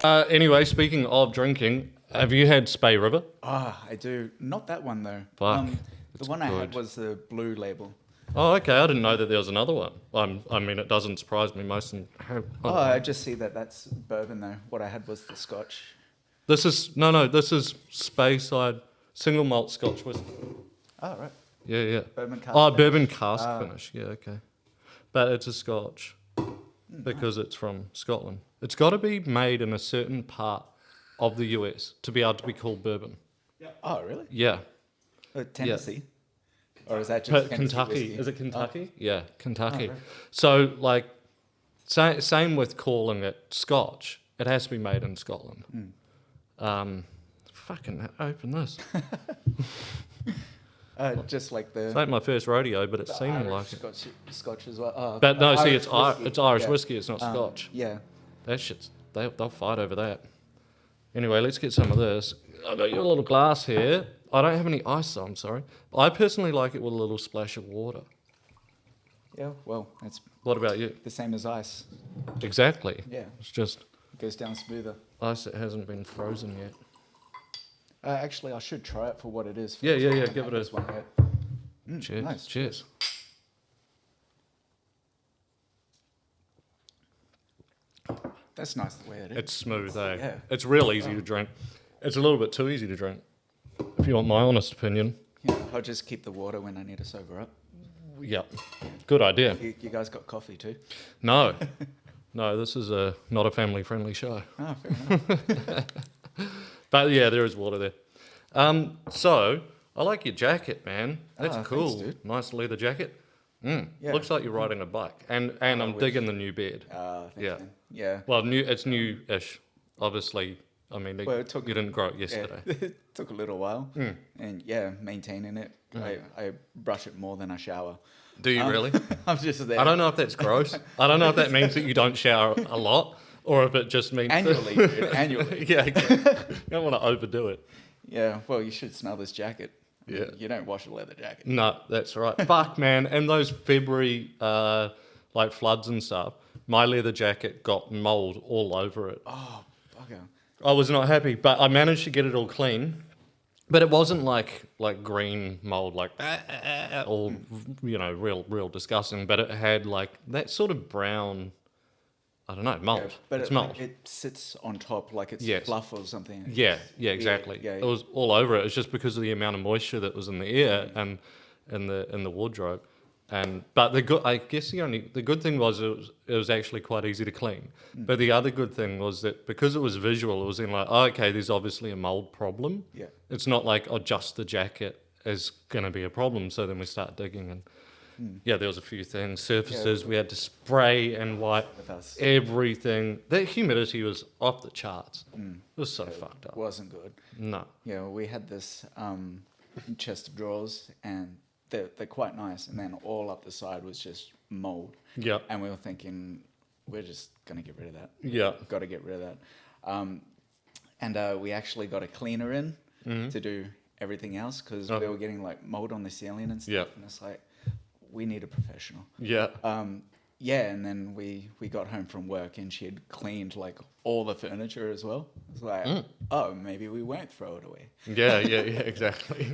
Anyway, speaking of drinking, have you had Spey River? I do. Not that one though. Fuck, The one I had good. was the blue label. Oh, okay. I didn't know that there was another one. I mean, it doesn't surprise me. Most. I just see that that's bourbon though. What I had was the Scotch. This is no. This is Speyside single malt Scotch whiskey. Oh right. Yeah. Bourbon cask Oh, finish. bourbon cask finish. Yeah, okay. But it's a Scotch because it's from Scotland. It's got to be made in a certain part of the US to be able to be called bourbon. Oh really? Yeah. Tennessee. Or is that just Tennessee Kentucky? whiskey? Is it Kentucky? Yeah, Kentucky. right. So like, same with calling it Scotch. It has to be made in Scotland. Fucking open this. Just like the. It's like my first rodeo, but it seemed like it. Scotch as well. Oh, But no, see, Irish whiskey. it's Irish Yeah. whiskey. It's not Scotch. Yeah. That shit's they'll fight over that. Anyway, let's get some of this. I got you a little glass here. I don't have any ice, though, I'm sorry. I personally like it with a little splash of water. Yeah. Well, it's What about you? the same as ice. Exactly. Yeah. It's just It goes down smoother. ice that hasn't been frozen yet. Actually, I should try it for what it is. Yeah. I haven't Give had it this a one yet. cheers. Nice. Cheers. That's nice the way it is. It's smooth, eh? Yeah. It's real easy to drink. It's a little bit too easy to drink, if you want my honest opinion. Yeah, I'll just keep the water when I need to sober up. Yep. Good idea. You guys got coffee too? No. No, this is not a family-friendly show. Oh, fair enough. But yeah, there is water there. So, I like your jacket, man. That's Thanks, cool. dude. Nice leather jacket. Yeah. Looks like you're riding a bike. And I'm digging the new bed. Thanks, Yeah. man. Yeah. Well, it's new-ish. Obviously, I mean, Well, it took- you didn't grow it yesterday. Yeah, it took a little while. And yeah, maintaining it. I brush it more than I shower. Do you really? I'm just there. I don't know if that's gross. I don't know if that means that you don't shower a lot or if it just means... Annually, dude, annually. Yeah, you don't want to overdo it. Yeah, well, you should smell this jacket. Yeah. You don't wash a leather jacket. No, that's right. Fuck, man. And those February, like floods and stuff, my leather jacket got mold all over it. Oh, bugger. I was not happy, but I managed to get it all clean. But it wasn't like green mold, like all, real disgusting. But it had like that sort of brown, I don't know, mold. Yeah, but it's mold. it sits on top like it's Yes. fluff or something. Yeah, exactly. Yeah. It was all over it. It's just because of the amount of moisture that was in the air and in the wardrobe. But the good thing was it was actually quite easy to clean. But the other good thing was that because it was visual, it was in like, oh, okay, there's obviously a mold problem. Yeah. It's not like, oh, just the jacket is going to be a problem. So then we start digging and yeah, there was a few things. Surfaces, we had to spray and wipe With us. everything. The humidity was off the charts. It was so fucked up. Wasn't good. No. Yeah, well, we had this chest of drawers, and they're quite nice, and then all up the side was just mold. Yeah. And we were thinking, we're just going to get rid of that. Yeah. Got to get rid of that. And we actually got a cleaner in to do everything else because we were getting like mold on the ceiling and stuff. Yeah. And it's like, we need a professional. Yeah. Yeah, and then we got home from work and she had cleaned like all the furniture as well. It's like, oh, maybe we won't throw it away. Yeah, exactly.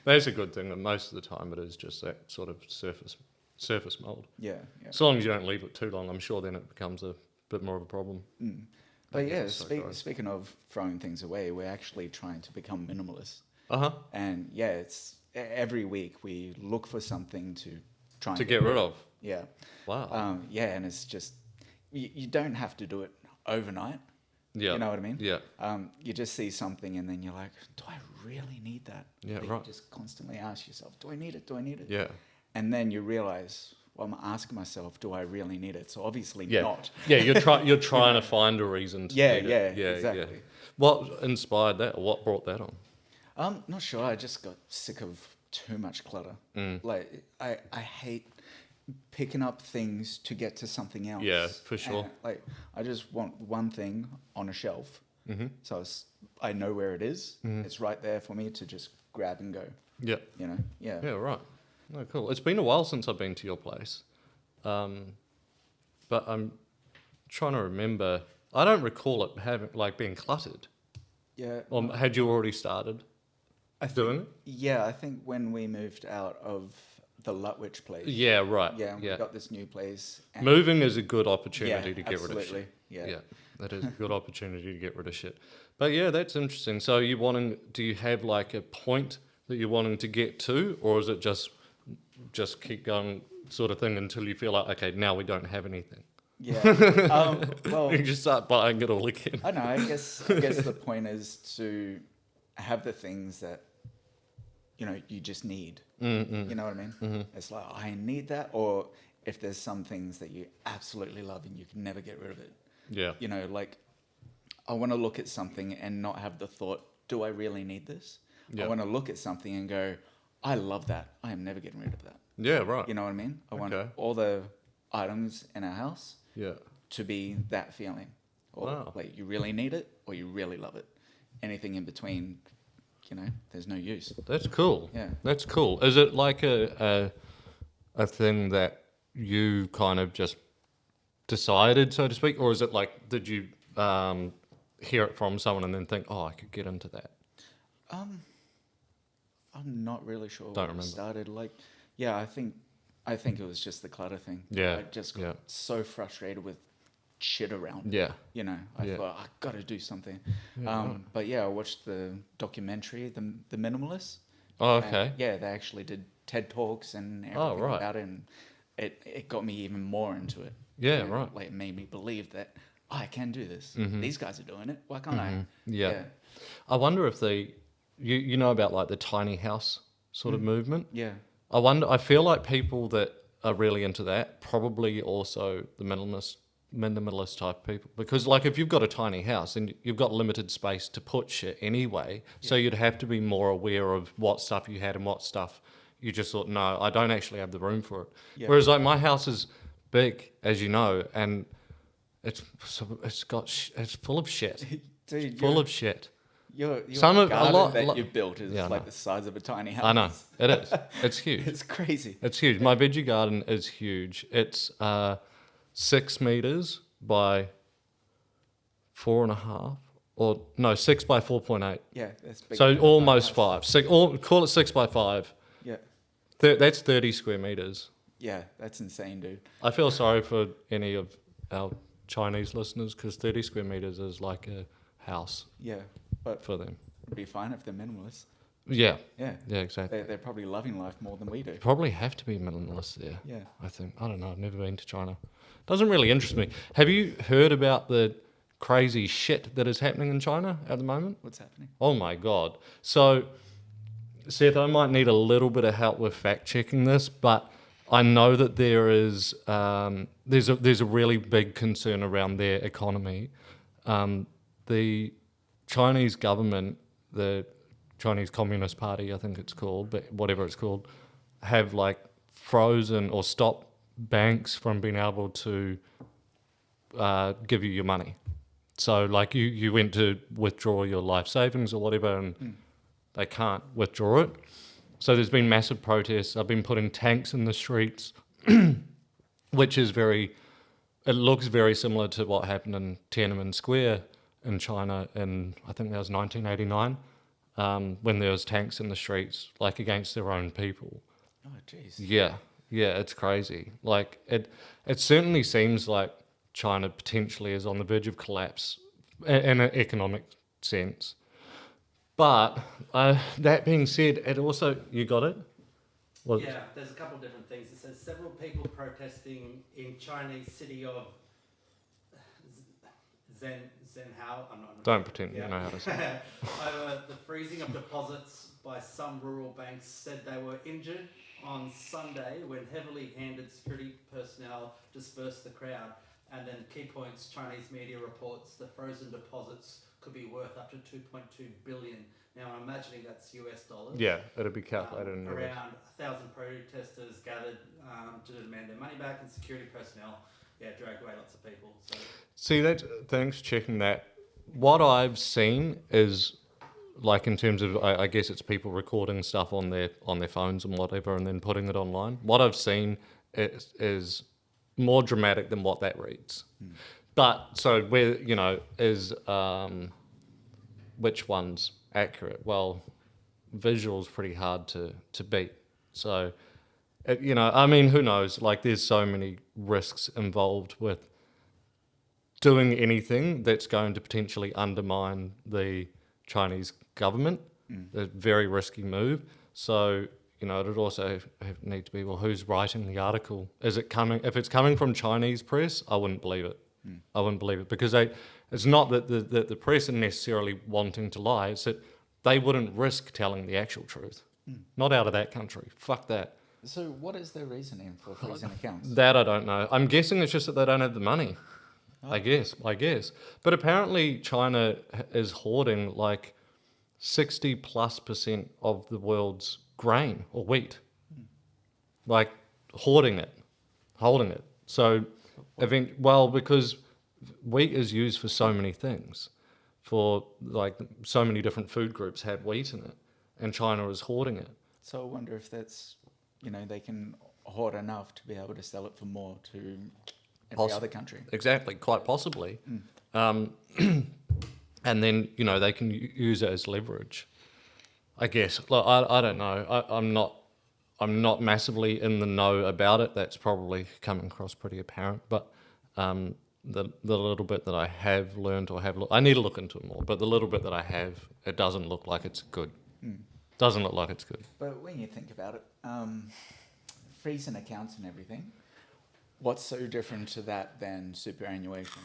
That's a good thing. That most of the time it is just that sort of surface mold. Yeah. As long as you don't leave it too long, I'm sure then it becomes a bit more of a problem. But yeah, it's so gross. speaking of throwing things away, we're actually trying to become minimalist. And yeah, it's every week we look for something to try and To get rid of. Yeah. Wow. Yeah, and it's just you don't have to do it overnight. Yeah. You know what I mean? Yeah. You just see something and then you're like, do I really need that? Yeah, Like, right. You just constantly ask yourself, do I need it? Do I need it? Yeah. And then you realize, well, I'm asking myself, do I really need it? So obviously Yeah. not. Yeah, you're trying to find a reason to need it. Yeah, exactly. What inspired that? Or what brought that on? Not sure. I just got sick of too much clutter. Like I hate picking up things to get to something else. Yeah, for sure. And, like I just want one thing on a shelf, so I know where it is. It's right there for me to just grab and go. Yeah. You know? Yeah. Yeah, right. Oh, cool. It's been a while since I've been to your place, but I'm trying to remember. I don't recall it having being cluttered. Yeah. Or had you already started doing it? Yeah, I think when we moved out of the Lutwich place. Yeah, right. Yeah, and we Yeah. got this new place. And Moving is a good opportunity to get rid of absolutely. shit. Yeah. Yeah, that is a good opportunity to get rid of shit. But yeah, that's interesting. So do you have like a point that you're wanting to get to, or is it just keep going sort of thing until you feel like, okay, now we don't have anything? Yeah. Well, You just start buying it all again. I don't know. I guess the point is to have the things that you just need. Mm-mm. You know what I mean? Mm-hmm. It's like I need that, or if there's some things that you absolutely love and you can never get rid of it. Yeah. Like I want to look at something and not have the thought, do I really need this? Yeah. I want to look at something and go, I love that. I am never getting rid of that. Yeah, right. You know what I mean? I want Okay. all the items in our house Yeah. to be that feeling. Or Wow. like you really need it or you really love it. Anything in between, there's no use. That's cool. Yeah. That's cool. Is it like a thing that you kind of just decided, so to speak, or is it like did you hear it from someone and then think, oh, I could get into that? I'm not really sure Don't when remember. it started. I think it was just the clutter thing. Yeah, I just got yeah. so frustrated with shit around. Yeah. I thought I got to do something. Yeah, right. But yeah, I watched the documentary, the Minimalists. Oh, And, okay. yeah, they actually did TED Talks and everything right. about it, and it got me even more into it. Yeah, And, right. Like it made me believe that I can do this. These guys are doing it. Why can't I? Mm-hmm. Yeah. I wonder if you know about like the tiny house sort of movement. Yeah. I feel like people that are really into that probably also the minimalist type people, because like if you've got a tiny house and you've got limited space to put shit anyway, so you'd have to be more aware of what stuff you had and what stuff you just thought, no, I don't actually have the room for it. Yeah. Whereas like my house is big, as you know, and it's full of shit. Dude, Full of shit. Your Some of- a garden lot- that lot- you built is Yeah, I like know. the size of a tiny house. I know it is. It's huge. It's crazy. It's huge. My veggie garden is huge. It's 6 meters by 4.5, or no, 6 by 4.8. Yeah, that's big. So almost 5. Call it 6 by 5. Yeah, That's 30 square meters. yeah, that's insane, dude. I feel sorry for any of our Chinese listeners because 30 square meters is like a house Yeah, but for them. it'd be fine if they're minimalists. Yeah. Yeah, Yeah, exactly. they're probably loving life more than we do. Probably have to be minimalist there. Yeah. I think. I don't know. I've never been to China. Doesn't really interest me. Have you heard about the crazy shit that is happening in China at the moment? What's happening? Oh my God. So, Seth, I might need a little bit of help with fact checking this, but I know that there's a really big concern around their economy. The Chinese government, the Chinese Communist Party, I think it's called, but whatever it's called, have like frozen or stopped banks from being able to give you your money. So like you went to withdraw your life savings or whatever and they can't withdraw it. So there's been massive protests. I've been putting tanks in the streets, which is it looks very similar to what happened in Tiananmen Square in China in, I think that was 1989, when there was tanks in the streets, like against their own people. Oh, jeez. Yeah, it's crazy. Like it certainly seems like China potentially is on the verge of collapse in an economic sense. But that being said, it also, you got it? Well, Yeah, there's a couple of different things. It says several people protesting in Chinese city of Zhenhao. I'm not. Don't pretend Yeah. you know how to say it. Over the freezing of deposits by some rural banks said they were injured on Sunday when heavily handed security personnel dispersed the crowd. And then key points, Chinese media reports the frozen deposits could be worth up to 2.2 billion. Now I'm imagining that's US dollars. Yeah, it'll be calculated in euros. Around 1,000 protesters gathered to demand their money back, and security personnel, dragged away lots of people. So See, thanks for checking that. What I've seen is, like in terms of, I guess it's people recording stuff on their phones and whatever and then putting it online. What I've seen is more dramatic than what that reads. But so where is which one's accurate? Well, visual's pretty hard to beat. So I mean, who knows? Like, there's so many risks involved with doing anything that's going to potentially undermine the Chinese government. A very risky move. So, it'd also need to be, well, who's writing the article? Is it coming? If it's coming from Chinese press, I wouldn't believe it. I wouldn't believe it because it's not that the press are necessarily wanting to lie. It's that they wouldn't risk telling the actual truth. Not out of that country. Fuck that. So what is their reasoning for freezing accounts? That I don't know. I'm guessing it's just that they don't have the money. I guess. But apparently China is hoarding like 60+% of the world's grain or wheat. Like hoarding it, holding it. So, because wheat is used for so many things. For like so many different food groups have wheat in it, and China is hoarding it. So I wonder if that's, they can hoard enough to be able to sell it for more to every other country. Exactly, quite possibly. And then, they can use it as leverage. I guess. Look, I don't know. I'm not massively in the know about it. That's probably coming across pretty apparent. But the little bit that I have learned or have looked, I need to look into it more. But the little bit that I have, it doesn't look like it's good. Doesn't look like it's good. But when you think about it, freezing accounts and everything, what's so different to that than superannuation?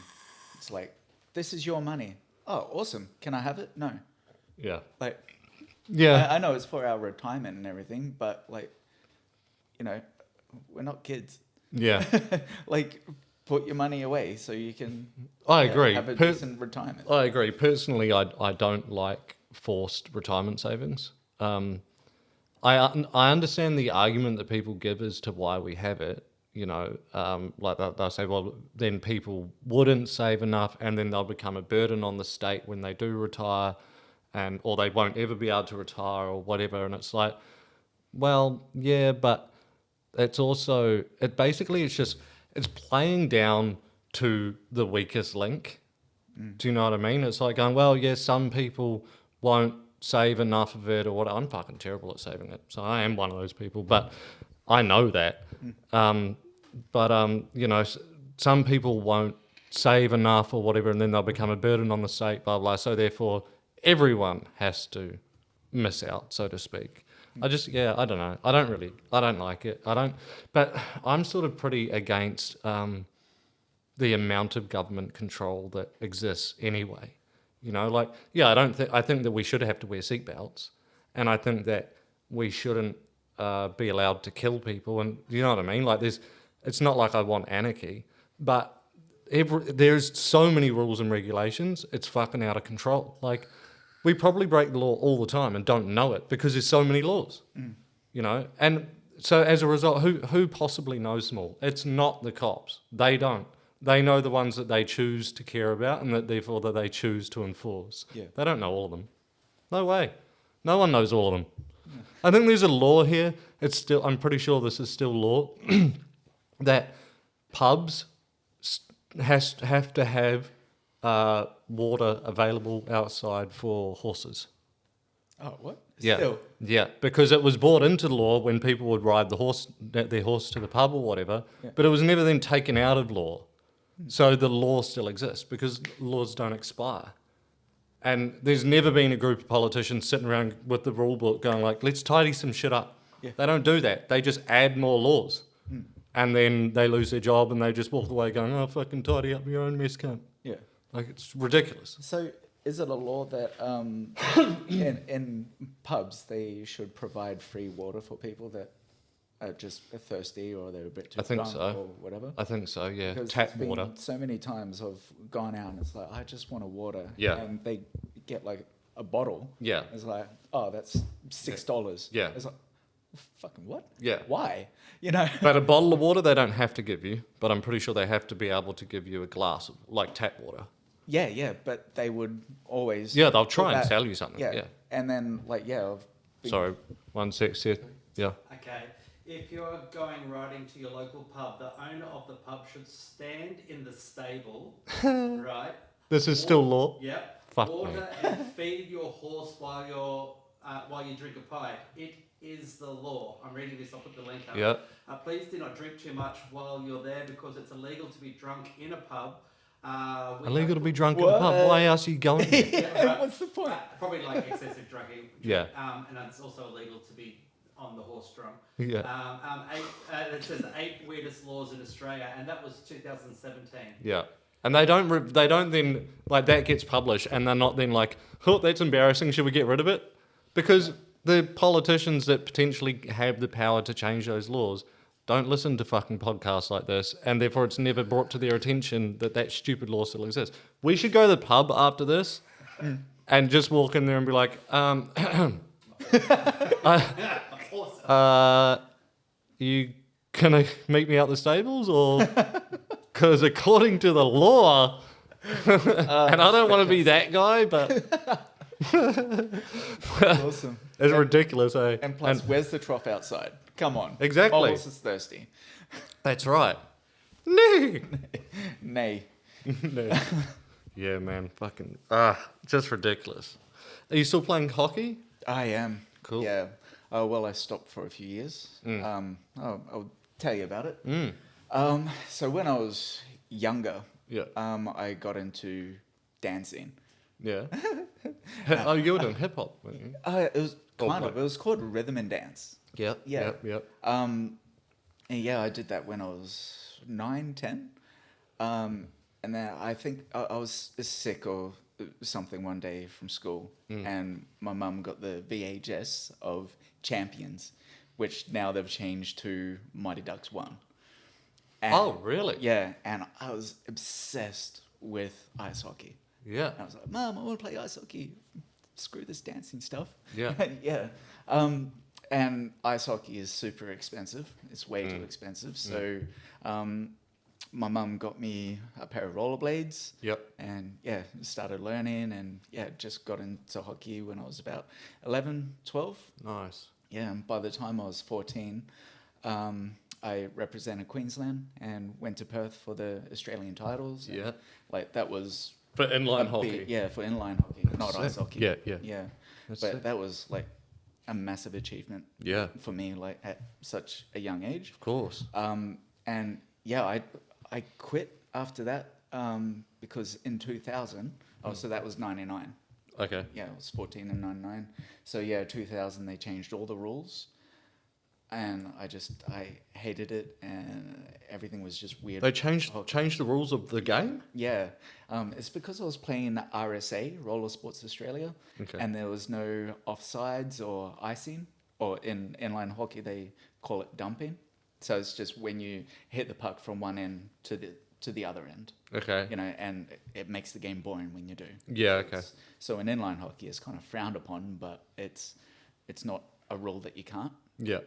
It's like, this is your money. Oh, awesome. Can I have it? No. Yeah. Like, Yeah. I know it's for our retirement and everything, but like, we're not kids. Yeah. Like, put your money away so you can I agree. have a decent retirement. I agree. Personally, I don't like forced retirement savings. I understand the argument that people give as to why we have it. Like they'll say, well, then people wouldn't save enough, and then they'll become a burden on the state when they do retire, or they won't ever be able to retire or whatever. And it's like, well, yeah, but it's also it's playing down to the weakest link. Do you know what I mean? It's like going, well, yeah, some people won't save enough of it or what. I'm fucking terrible at saving it. So I am one of those people, but I know that. Some people won't save enough or whatever, and then they'll become a burden on the state, blah, blah. So therefore, everyone has to miss out, so to speak. I don't know. I don't like it. But I'm sort of pretty against the amount of government control that exists anyway. I think that we should have to wear seatbelts, and I think that we shouldn't be allowed to kill people, and you know what I mean? Like, it's not like I want anarchy, but there's so many rules and regulations, it's fucking out of control. Like, we probably break the law all the time and don't know it because there's so many laws, and so as a result, who possibly knows them all? It's not the cops. They don't. They know the ones that they choose to care about and that therefore that they choose to enforce. Yeah. They don't know all of them. No way. No one knows all of them. Yeah. I think there's a law here. I'm pretty sure this is still law, that pubs have to have water available outside for horses. Oh, what? Yeah. Still. Yeah, because it was brought into law when people would ride their horse to the pub or whatever, but it was never then taken out of law. So the law still exists because laws don't expire. And there's never been a group of politicians sitting around with the rule book going like, let's tidy some shit up. Yeah. They don't do that. They just add more laws. And then they lose their job and they just walk away going, oh, fucking tidy up your own mess, cunt. Yeah. Like, it's ridiculous. So is it a law that in pubs they should provide free water for people that are just thirsty or they're a bit too drunk or whatever? I think so, yeah. Because tap water. So many times I've gone out and it's like, I just want a water. Yeah. And they get like a bottle. Yeah. It's like, oh, that's $6. Yeah. It's like, fucking what? Yeah. Why? But a bottle of water they don't have to give you, but I'm pretty sure they have to be able to give you a glass of, like, tap water. Yeah, but they would always... Yeah, they'll try and sell you something, yeah. And then, like, Sorry, one sec, Seth. Yeah. Okay. If you're going riding to your local pub, the owner of the pub should stand in the stable, right? This is still law? Yep. Fuck Water and feed your horse while you drink a pie. It is the law. I'm reading this. I'll put the link up. Yep. Please do not drink too much while you're there because it's illegal to be drunk in a pub. Illegal to be drunk in a pub. Why else are you going there? Yeah, right. What's the point? Probably like excessive drinking. Yeah. And it's also illegal to be on the horse drunk. Yeah. It says 8 weirdest laws in Australia, and that was 2017. Yeah. And they don't then, like, that gets published, and they're not then like, oh, that's embarrassing, should we get rid of it? Because the politicians that potentially have the power to change those laws don't listen to fucking podcasts like this, and therefore it's never brought to their attention that that stupid law still exists. We should go to the pub after this and just walk in there and be like, you gonna meet me out the stables, or because according to the law, and I don't want to be that guy, but Awesome. it's ridiculous, eh? And plus, where's the trough outside? Come on. Exactly. My horse is thirsty. That's right. No. Nay. No. Yeah, man, fucking just ridiculous. Are you still playing hockey? I am. Cool. Yeah. Well, I stopped for a few years. I'll tell you about it. So when I was younger, Yeah. I got into dancing. Yeah. Oh, you were doing hip hop, weren't you? It was Or kind of. like- It was called rhythm and dance. Yep. Yeah. Yep. And yeah, I did that when I was 9, 10. And then I think I was sick or something one day from school, and my mum got the VHS of Champions, which now they've changed to Mighty Ducks 1. And, Oh, really? Yeah, and I was obsessed with ice hockey. Yeah. And I was like, Mum, I want to play ice hockey. Screw this dancing stuff. Yeah. Yeah. And ice hockey is super expensive. It's way too expensive. So my mum got me a pair of rollerblades. Yep. And yeah, started learning and yeah, just got into hockey when I was about 11, 12. Nice. Yeah, and by the time I was 14, I represented Queensland and went to Perth for the Australian titles. And, Yeah. like that was For inline a hockey. big- yeah, for inline hockey, not Sick. ice hockey. Yeah, yeah. Yeah. That's But sick. that was like a massive achievement Yeah. for me, like at such a young age. Of course. And yeah, I quit after that because in 2000, so that was 99. Okay. Yeah, I was 14 in 99. So yeah, 2000 they changed all the rules. And I hated it, and everything was just weird. They changed the rules of the game? Yeah, it's because I was playing RSA, Roller Sports Australia, Okay. and there was no offsides or icing, or in inline hockey they call it dumping. So it's just when you hit the puck from one end to the other end, Okay. you know, and it makes the game boring when you do. Yeah, okay. So in inline hockey, it's kind of frowned upon, but it's not a rule that you can't. Yeah.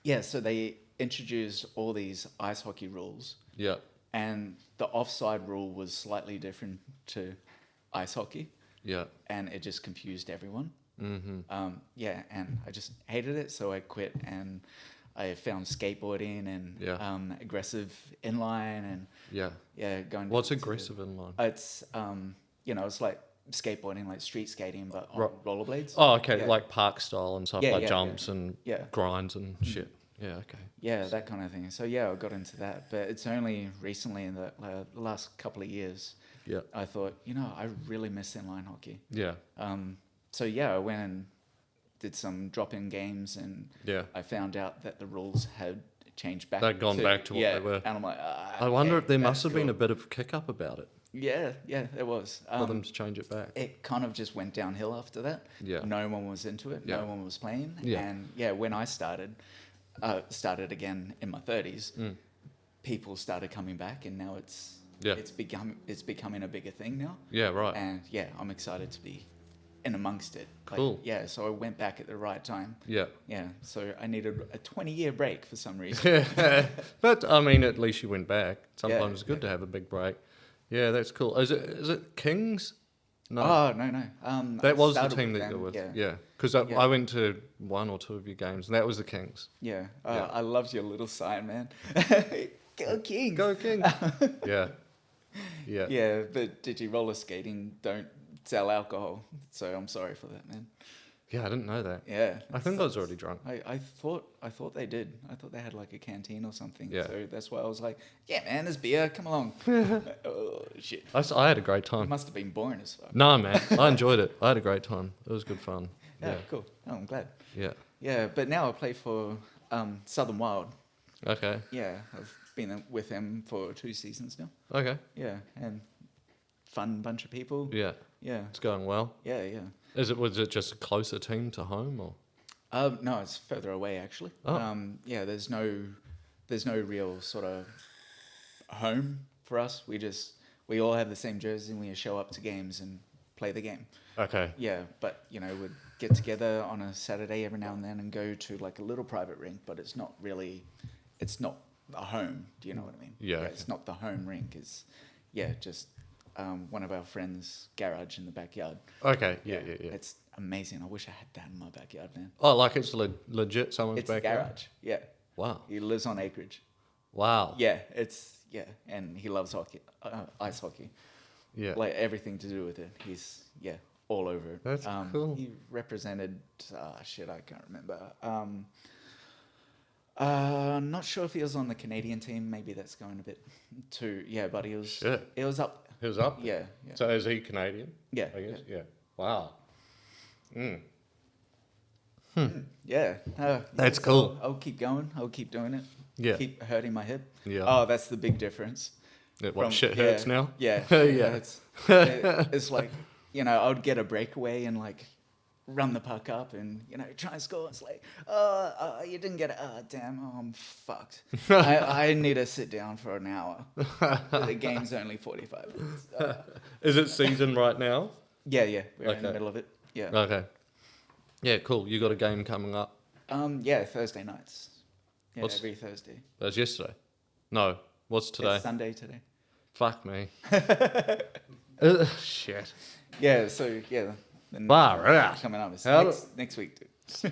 Yeah. So they introduced all these ice hockey rules, Yeah. and the offside rule was slightly different to ice hockey, Yeah. and it just confused everyone. Mm-hmm. And I just hated it, so I quit, and I found skateboarding and Yeah. aggressive inline, and Yeah. going. What's to- aggressive inline? It's it's like skateboarding, like street skating, but on rollerblades. Oh, okay. Yeah. Like park style and stuff, Yeah, like yeah, jumps and Yeah. grinds and shit. Yeah, okay. Yeah, that kind of thing. So yeah, I got into that, but it's only recently in the last couple of years Yeah. I thought, I really miss inline hockey. Yeah. So yeah, I went and did some drop-in games, and Yeah. I found out that the rules had changed back. They'd gone back to what they were. And I'm like, I wonder if there must have been a cool. bit of kick up about it Yeah, there was. for them to change it back. It kind of just went downhill after that. Yeah. No one was into it. Yeah. No one was playing. Yeah. And yeah, when I started again in my 30s, people started coming back, and now it's becoming a bigger thing now. Yeah, right. And yeah, I'm excited to be in amongst it. Cool. Yeah, so I went back at the right time. Yeah. Yeah, so I needed a 20-year break for some reason. But I mean, at least you went back. Sometimes Yeah, it's good to have a big break. Yeah, that's cool. Is it Kings No, Oh no. I that was the started team with that you're them, with. Yeah. Yeah, because Yeah. I went to one or two of your games, and that was the Kings. Yeah. Yeah. I loved your little sign, man. Go Kings. Go Kings! Yeah, yeah. Yeah, but digi roller skating don't sell alcohol, so I'm sorry for that, man. Yeah, I didn't know that. Yeah, I think I was already drunk. I thought they did. I thought they had like a canteen or something. Yeah. So that's why I was like, yeah, man, there's beer. Come along. Oh shit. I had a great It time. must have been boring as fuck. No, man, I enjoyed it. I had a great time. It was good fun. Yeah, Yeah, cool. Oh, I'm glad. yeah. Yeah, but now I play for Southern Wild. Okay, Yeah, I've been with them for 2 seasons now. okay. Yeah, and fun bunch of people. Yeah, Yeah, it's going well. yeah, yeah. Was it just a closer team to home or? No, it's further away actually. Oh. Yeah, there's no real sort of home for us. We all have the same jersey and we show up to games and play the game. Okay. Yeah, but we'd get together on a Saturday every now and then and go to like a little private rink, but it's not a home. Do you know what I mean? Yeah, okay. It's not the home rink. It's just one of our friends' garage in the backyard. Okay. Yeah. It's amazing. I wish I had that in my backyard, man. Oh, like it's legit someone's It's a backyard? garage. Yeah. Wow. He lives on acreage. Wow. Yeah, and he loves hockey, ice hockey. Yeah. Like everything to do with it. He's all over it. That's cool. He represented I can't remember. Not sure if he was on the Canadian team. Maybe that's going a bit too. Yeah, but he was. Shit. It was up. He was up? Yeah. Yeah. So is he Canadian? Yeah. I guess. Yeah. Wow. Yeah. That's so cool. I'll keep going. I'll keep doing it. Yeah. Keep hurting my hip. Yeah. Oh, that's the big difference. What shit hurts now? Yeah. Yeah. It's like, I would get a breakaway and like run the puck up and, try and score. It's like, you didn't get it. Oh, damn. Oh, I'm fucked. I need to sit down for an hour. The game's only 45 minutes. Is it season right now? Yeah. We're in the Okay. middle of it. Yeah. Okay. Yeah, cool. You got a game coming up. Yeah, Thursday nights. Yeah, What's- every Thursday. That was yesterday. No. What's today? It's Sunday today. Fuck me. Shit. Yeah, so, yeah. The Far out. coming up. It's How next week, dude.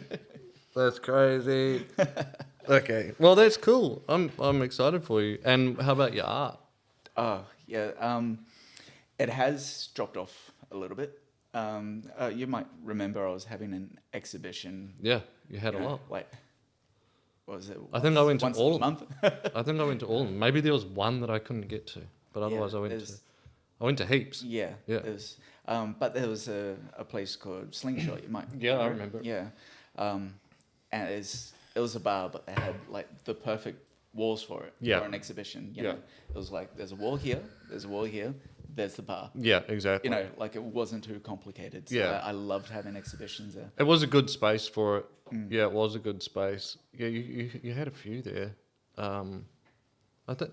That's crazy. Okay. Well, that's cool. I'm excited for you. And how about your art? Oh, yeah. It has dropped off a little bit. You might remember I was having an exhibition. Yeah, you had a lot. Like, what was it? I think I went to once all a of month. I think I went to all of them. Maybe there was one that I couldn't get to, but otherwise I went to heaps. Yeah. Yeah. There's, but there was a place called Slingshot. You might. Yeah, I remember. Yeah. And it was a bar, but they had like the perfect walls for it. Yeah. For an exhibition. You Yeah. know? It was like there's a wall here, there's a wall here, there's the bar. Yeah, exactly. Like it wasn't too complicated. So Yeah. I loved having exhibitions there. It was a good space for it. Yeah, it was a good space. Yeah, you had a few there. I think.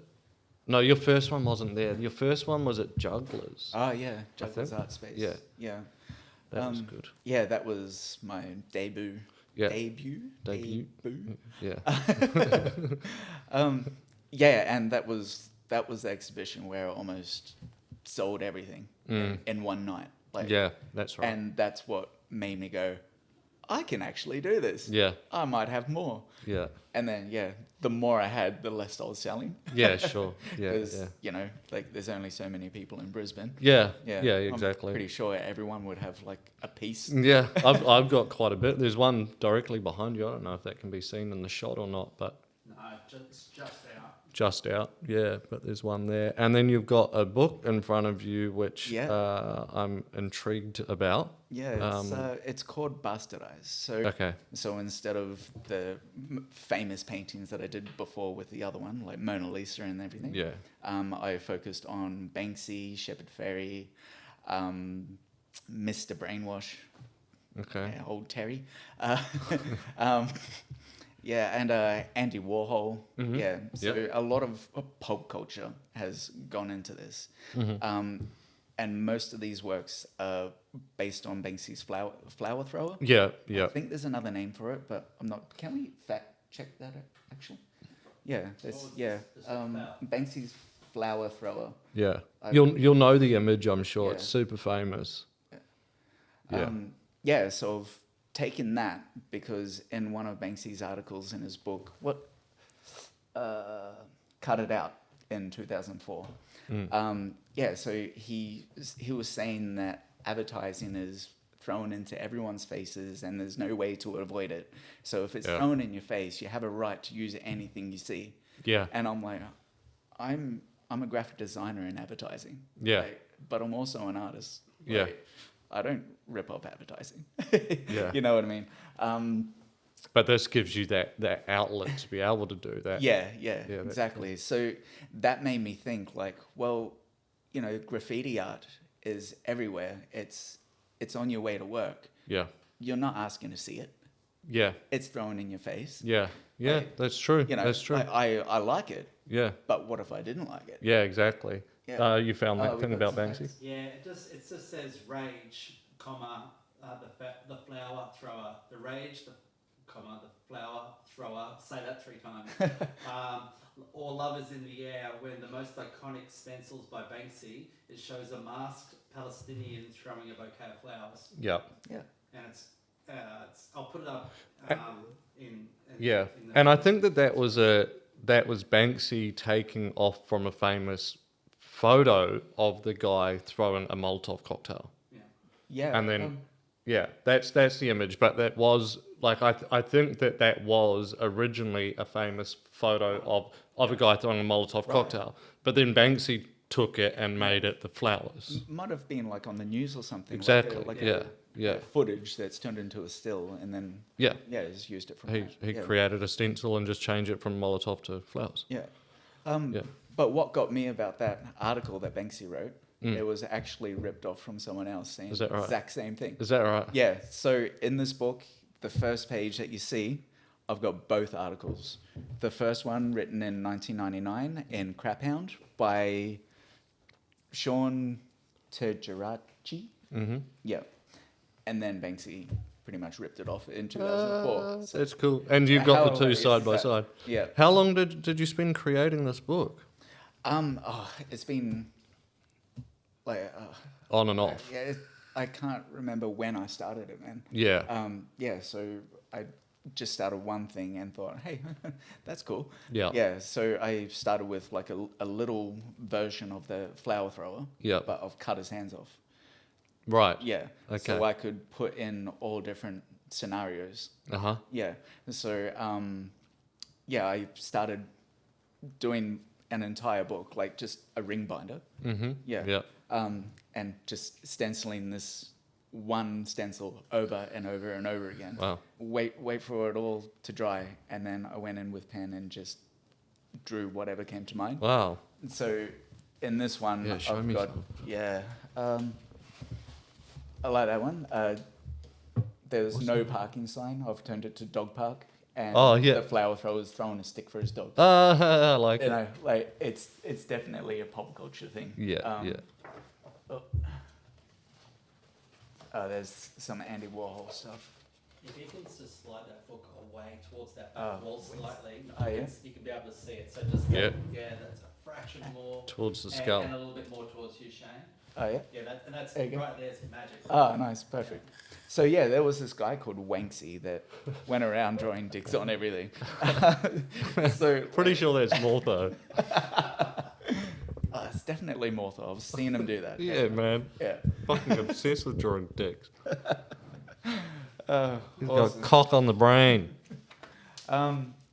No, your first one wasn't there. Your first one was at Jugglers. Oh yeah, Juggler's think. Art Space. Yeah. Yeah. That was good. Yeah, that was my debut. Yeah. Debut. Debut. Yeah. Yeah, and that was the exhibition where I almost sold everything in one night. Like, Yeah, that's right. and that's what made me go, I can actually do this. Yeah, I might have more. yeah. And then the more I had, the less I was selling. Yeah, sure. Yeah, Because yeah. like there's only so many people in Brisbane. Yeah, Yeah, yeah, I'm exactly. pretty sure everyone would have like a piece. Yeah, I've got quite a bit. There's one directly behind you. I don't know if that can be seen in the shot or not, but No, it's just out. just out. Yeah, but there's one there. And then you've got a book in front of you, which Yeah. I'm intrigued about. Yeah, it's called Bastardized. So Okay. so instead of the famous paintings that I did before with the other one, like Mona Lisa and everything, Yeah. I focused on Banksy, Shepard Fairey, Mr. Brainwash, Okay. old Terry, and Andy Warhol. Mhm. Yeah, so Yep. a lot of pulp culture has gone into this. And most of these works are based on Banksy's flower thrower. Yeah, yeah. I think there's another name for it, but I'm not. Can we fact check that actually? Yeah, Banksy's flower thrower. Yeah. I- You'll know the image, I'm sure. Yeah. It's super famous. Yeah. So I've taken that because in one of Banksy's articles in his book, Cut It Out in 2004. So he was saying that advertising is thrown into everyone's faces and there's no way to avoid it. So if it's thrown in your face, you have a right to use anything you see. Yeah. And I'm like, I'm a graphic designer in advertising. Yeah. Like, but I'm also an artist. Yeah. Like, I don't rip off advertising. Yeah. You know what I mean? But this gives you that outlet to be able to do that. Yeah, that's exactly. So that made me think like, well, you know, graffiti art is everywhere. It's on your way to work. Yeah. You're not asking to see it. Yeah. It's thrown in your face. Yeah. Yeah. Like, That's true. You know, That's true. like, I like it, Yeah. but what if I didn't like it? Yeah. Exactly. Yeah. You found that we thing got about some Banksy? Yeah, it just says rage, comma, the flower thrower. The rage, the flower thrower. Say that 3 times. All love is in the air. When the most iconic stencils by Banksy, it shows a masked Palestinian throwing a bouquet of flowers. Yeah. Yeah. And it's I'll put it up in Yeah. in the And I think that was Banksy taking off from a famous photo of the guy throwing a Molotov cocktail. Yeah. And then, that's the image. But that was like I think that was originally a famous photo of a guy throwing a Molotov cocktail. But then Banksy took it and made it the flowers. might have been like on the news or something. Exactly. Like Yeah. footage that's turned into a still and then he's used it from He created a stencil and just changed it from Molotov to flowers. Yeah. Yeah. But what got me about that article that Banksy wrote, it was actually ripped off from someone else saying Is that the right? exact same thing. Is that right? Yeah. So in this book, the first page that you see, I've got both articles. The first one written in 1999 in Crap Hound by Sean Tergeraci. Mm-hmm. Yeah. And then Banksy pretty much ripped it off in 2004. So That's cool. And you've How got the two hilarious side is by that? side. yeah. How long did you spend creating this book? It's been like On and off. yeah, I can't remember when I started it, man. Yeah. So I just started one thing and thought, hey, that's cool. Yeah. Yeah. So I started with like a little version of the flower thrower. Yeah. But I've cut his hands off. Right. Yeah. Okay. So I could put in all different scenarios. Uh-huh. Yeah. So I started doing an entire book, like just a ring binder. Mm-hmm. Yeah. Yeah. And just stenciling this one stencil over and over and over again. Wow. Wait for it all to dry, and then I went in with pen and just drew whatever came to mind. Wow. So in this one, Yeah, show I've me got some. I like that one. There's no parking sign. I've turned it to dog park, and the flower thrower's throwing a stick for his dog. I like You it. know, like it's definitely a pop culture thing. Yeah. There's some Andy Warhol stuff. If you can just slide that book away towards that Oh. back wall slightly, Yeah? you can be able to see it. So just Yeah. That's a fraction more Towards the and, skull. and a little bit more towards you, Shane. Oh yeah. Yeah, that's There you go. right there's magic. Oh, nice, perfect. So yeah, there was this guy called Wanksy that went around drawing dicks on everything. So Pretty sure that's more though. it's definitely more. Though I've seen him do that. Yeah, man. Yeah. Fucking obsessed with drawing dicks. He's got Awesome. a cock on the brain.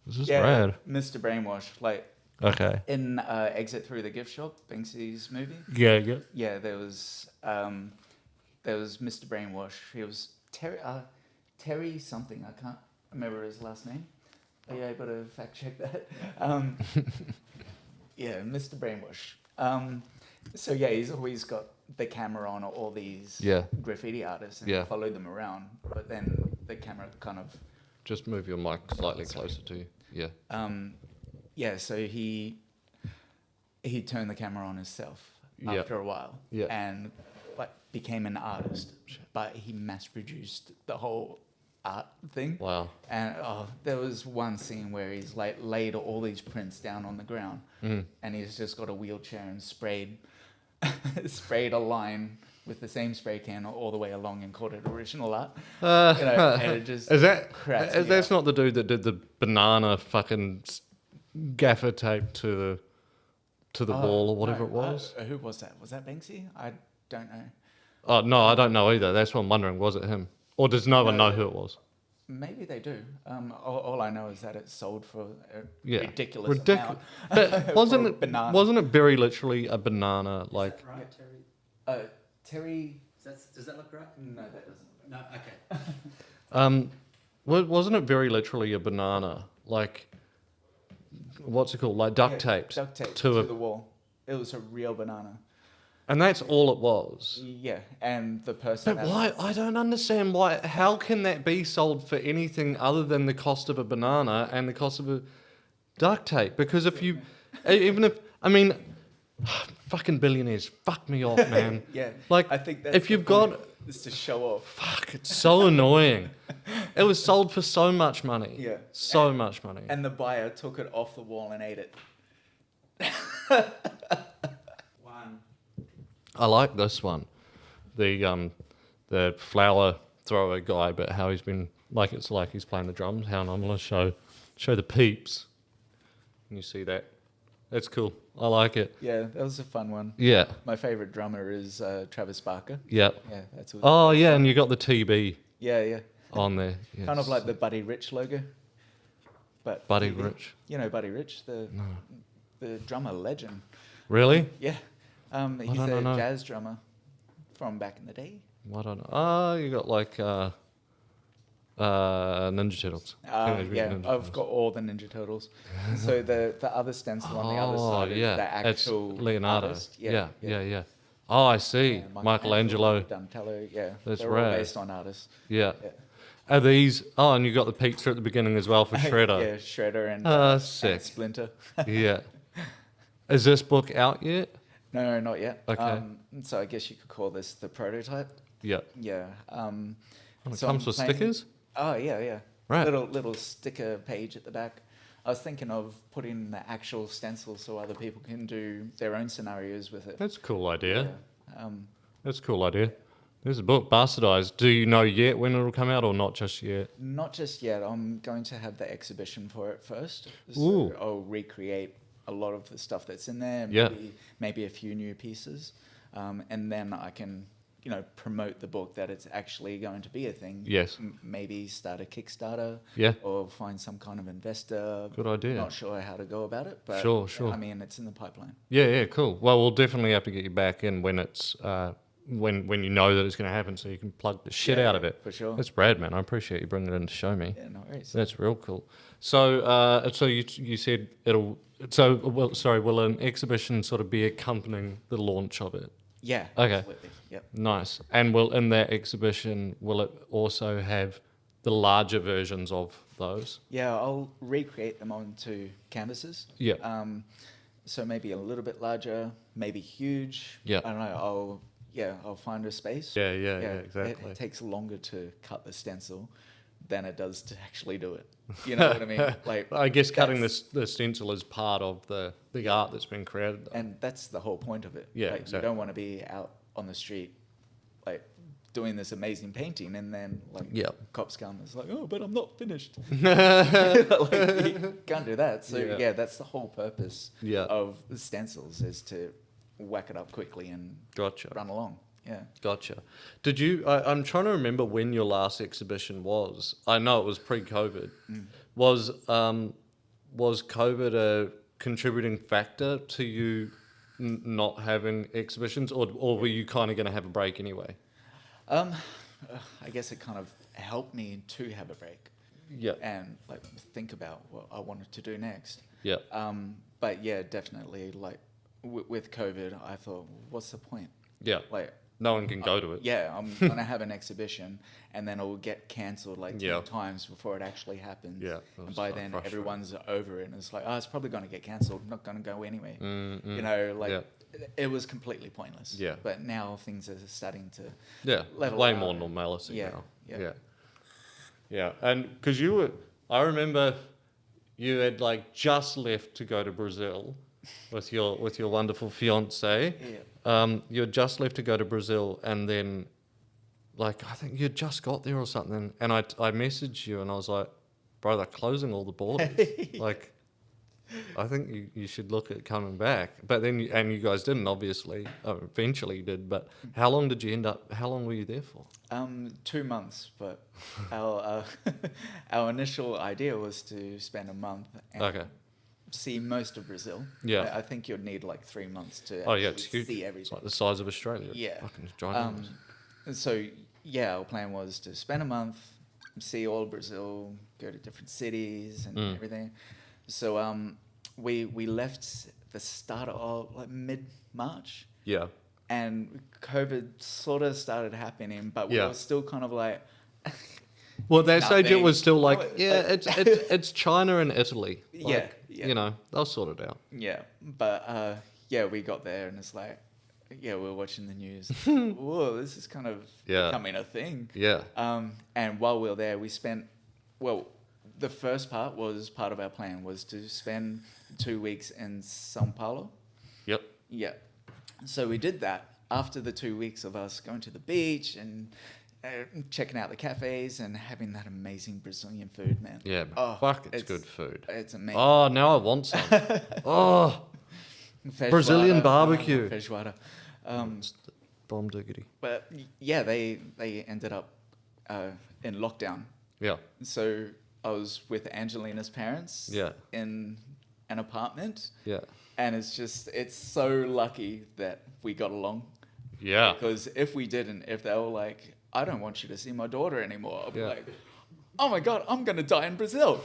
This is rad. Mr. Brainwash, like Okay. in Exit Through the Gift Shop, Banksy's movie. Yeah. Yeah, there was Mr. Brainwash. He was Terry something. I can't remember his last name. Are you able to fact check that? Yeah, Mr. Brainwash. So yeah, he's always got the camera on all these graffiti artists and follow them around. But then the camera kind of Just move your mic slightly closer to you. Yeah. So he turned the camera on himself Yeah. after a while, Yeah. and like became an artist. But he mass produced the whole art thing. Wow. And there was one scene where he's like laid all these prints down on the ground, and he's just got a wheelchair and sprayed a line with the same spray can all the way along and called it original art. Uh, And it just is that cracks me that's up. not the dude that did the banana fucking gaffer tape to the wall or whatever it was? Who was that? Was that Banksy? I don't know. Oh no, I don't know either. That's what I'm wondering. Was it him, or does no one know No. who it was? Maybe they do. All I know is that it sold for a Yeah, ridiculous ridiculous. amount. But For wasn't a it? banana. Wasn't it very literally a banana? Is Like, that right, Terry? Terry? Does that look right? No, that doesn't. No, okay. wasn't it very literally a banana? Like, what's it called? Like duct taped Duct tape to the wall. It was a real banana. and that's all it was. Yeah, and the person. But why? I don't understand why. How can that be sold for anything other than the cost of a banana and the cost of a duct tape? Because if you, even if I mean, fucking billionaires, fuck me off, man. Yeah, Like, I think that's if the you've point, got, is to show off. fuck, it's so annoying. It was sold for so much money. Yeah. So much money. And the buyer took it off the wall and ate it. One. I like this one, the flower thrower guy, but how he's been like it's like he's playing the drums. How I'm gonna show the peeps. Can you see that? That's cool. I like it. Yeah, that was a fun one. Yeah, My favorite drummer is Travis Barker. yeah. Yeah, that's what. Oh yeah, and you got the TB Yeah, yeah. on there. Yeah, Kind of like the Buddy Rich logo. But Buddy TB. Rich. You know Buddy Rich, the drummer legend. Really? Yeah. He's don't a know. jazz drummer from back in the day. I don't know. Oh, you got like Ninja Turtles. Teenage Mutant Yeah, Ninja I've Turtles. got all the Ninja Turtles. So the other stencil on the other side is the actual it's Leonardo. artist. Yeah. Oh, I see. Yeah, Michelangelo. Donatello, yeah. That's they're all rad. based on artists. Yeah. Yeah. Are these? Oh, and you got the pizza at the beginning as well for Shredder. Yeah, Shredder and, Sick. and Splinter. Yeah. Is this book out yet? No, not yet. Okay. So I guess you could call this the prototype. Yeah. Yeah. And it so comes I'm with planning- stickers? Oh yeah. Right. Little sticker page at the back. I was thinking of putting the actual stencil so other people can do their own scenarios with it. That's a cool idea. Yeah. That's a cool idea. There's a book, Bastardized. Do you know yet when it'll come out or not just yet? Not just yet. I'm going to have the exhibition for it first. So Ooh. I'll recreate a lot of the stuff that's in there. Yeah. Maybe a few new pieces. And then I can, promote the book that it's actually going to be a thing. Yes. Maybe start a Kickstarter. Yeah. Or find some kind of investor. Good idea. Not sure how to go about it, but Sure. I mean, it's in the pipeline. Yeah, cool. Well, we'll definitely have to get you back in when it's when you know that it's going to happen, so you can plug the shit out of it. For sure. That's rad, man. I appreciate you bringing it in to show me. Yeah, no worries. That's real cool. So, so you said it'll. So, well, sorry. Will an exhibition sort of be accompanying the launch of it? Yeah. Okay. Absolutely. Yep. Nice. And will in that exhibition will it also have the larger versions of those? Yeah, I'll recreate them onto canvases. Yeah. So maybe a little bit larger, maybe huge. Yeah. I don't know. I'll find a space. Yeah, exactly. It takes longer to cut the stencil than it does to actually do it. You know what I mean? Like, I guess cutting that's- the stencil is part of the art that's been created. Though. And that's the whole point of it. Yeah, Like, exactly. You don't want to be out on the street, like, doing this amazing painting, and then, like, Yeah. cops come. It's like, oh, but I'm not finished. Like, you can't do that. So, Yeah. yeah, that's the whole purpose Yeah. of the stencils, is to whack it up quickly and Gotcha. run along. Yeah. Gotcha. Did you? I'm trying to remember when your last exhibition was. I know it was pre-COVID. Was COVID a contributing factor to you not having exhibitions, or were you kind of going to have a break anyway? I guess it kind of helped me to have a break Yeah. and, like, think about what I wanted to do next. Yeah. But yeah, definitely, like, with COVID, I thought, what's the point? Yeah. Like, No one can go to it. yeah, I'm gonna have an exhibition, and then it will get cancelled like 10 Yeah. times before it actually happens. Yeah, And that's by so then, frustrating. everyone's over it, and it's like, oh, it's probably gonna get cancelled. I'm not gonna go anyway. Mm-hmm. You know, like, Yeah. it was completely pointless. Yeah. But now things are starting to. Yeah, level way out. more normality Yeah, now. yeah. Yeah, and because I remember you had like just left to go to Brazil, with your wonderful fiance. Yeah. You had just left to go to Brazil, and then, like, I think you just got there or something, and I messaged you, and I was like, bro, they're closing all the borders. Like, I think you should look at coming back. But then, you guys didn't, obviously. Eventually you did, but how long were you there for? 2 months, but our our initial idea was to spend a month and Okay. see most of Brazil. Yeah. I think you'd need like 3 months to Oh, yeah, it's actually huge. see It's everything. like the size of Australia. Yeah. Fucking ginormous. So yeah, our plan was to spend a month, see all of Brazil, go to different cities and everything. So we left the start of like mid-March, Yeah. and COVID sort of started happening, but we Yeah. were still kind of like, Well, at that stage it nothing. was still like, No, yeah, like- it's China and Italy. Yeah, Like, yeah. You know, they'll sort it out. yeah. But yeah, we got there and it's like, yeah, we're watching the news. Whoa, this is kind of Yeah. becoming a thing. Yeah. And while we were there, we spent, well, the first part of our plan was to spend 2 weeks in São Paulo. Yep. Yeah. So we did that after the 2 weeks of us going to the beach and checking out the cafes and having that amazing Brazilian food, man. Yeah. Oh, Fuck, it's good food. It's amazing. Oh, now I want some. Oh, Brazilian Feijoada, barbecue. Feijoada. It's the bomb diggity. But yeah, they ended up in lockdown. Yeah. So I was with Angelina's parents Yeah. in an apartment. Yeah. And it's so lucky that we got along. Yeah. Because if we didn't, if they were like, I don't want you to see my daughter anymore, I'd be Yeah. like, oh my God, I'm going to die in Brazil.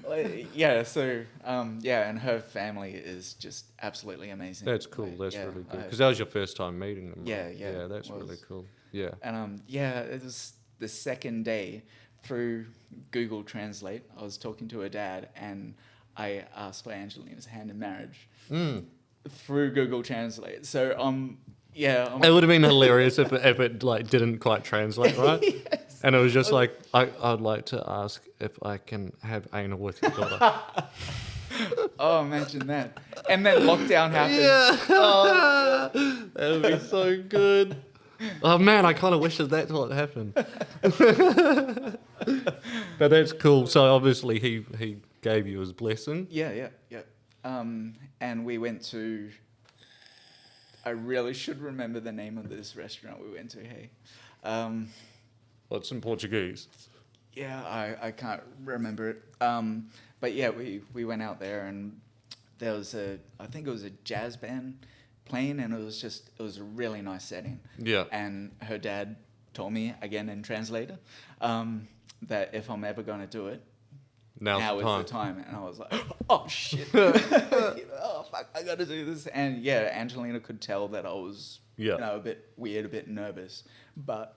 Like, yeah, so, yeah, and her family is just absolutely amazing. That's cool. Like, That's yeah, really good. Because that was your first time meeting them. Yeah, right? yeah, Yeah, it that's really was. cool. Yeah. And yeah, it was the second day through Google Translate. I was talking to her dad and I asked for Angelina's hand in marriage through Google Translate. So, yeah. It would have been hilarious if it like didn't quite translate, right? Yes. And it was just like, I'd like to ask if I can have anal with your daughter. Oh, imagine that. And then lockdown happened. Yeah. That would be so good. Oh man, I kind of wish that that's what happened. But that's cool. So obviously he gave you his blessing. Yeah. And we went to, I really should remember the name of this restaurant we went to, hey. Well, it's in Portuguese. Yeah, I can't remember it. But yeah, we went out there and there was I think it was a jazz band playing and it was a really nice setting. Yeah. And her dad told me, again in translator, that if I'm ever going to do it, Now now is is the time. And I was like, oh shit. Oh fuck, I got to do this. And yeah, Angelina could tell that I was a bit weird, a bit nervous. But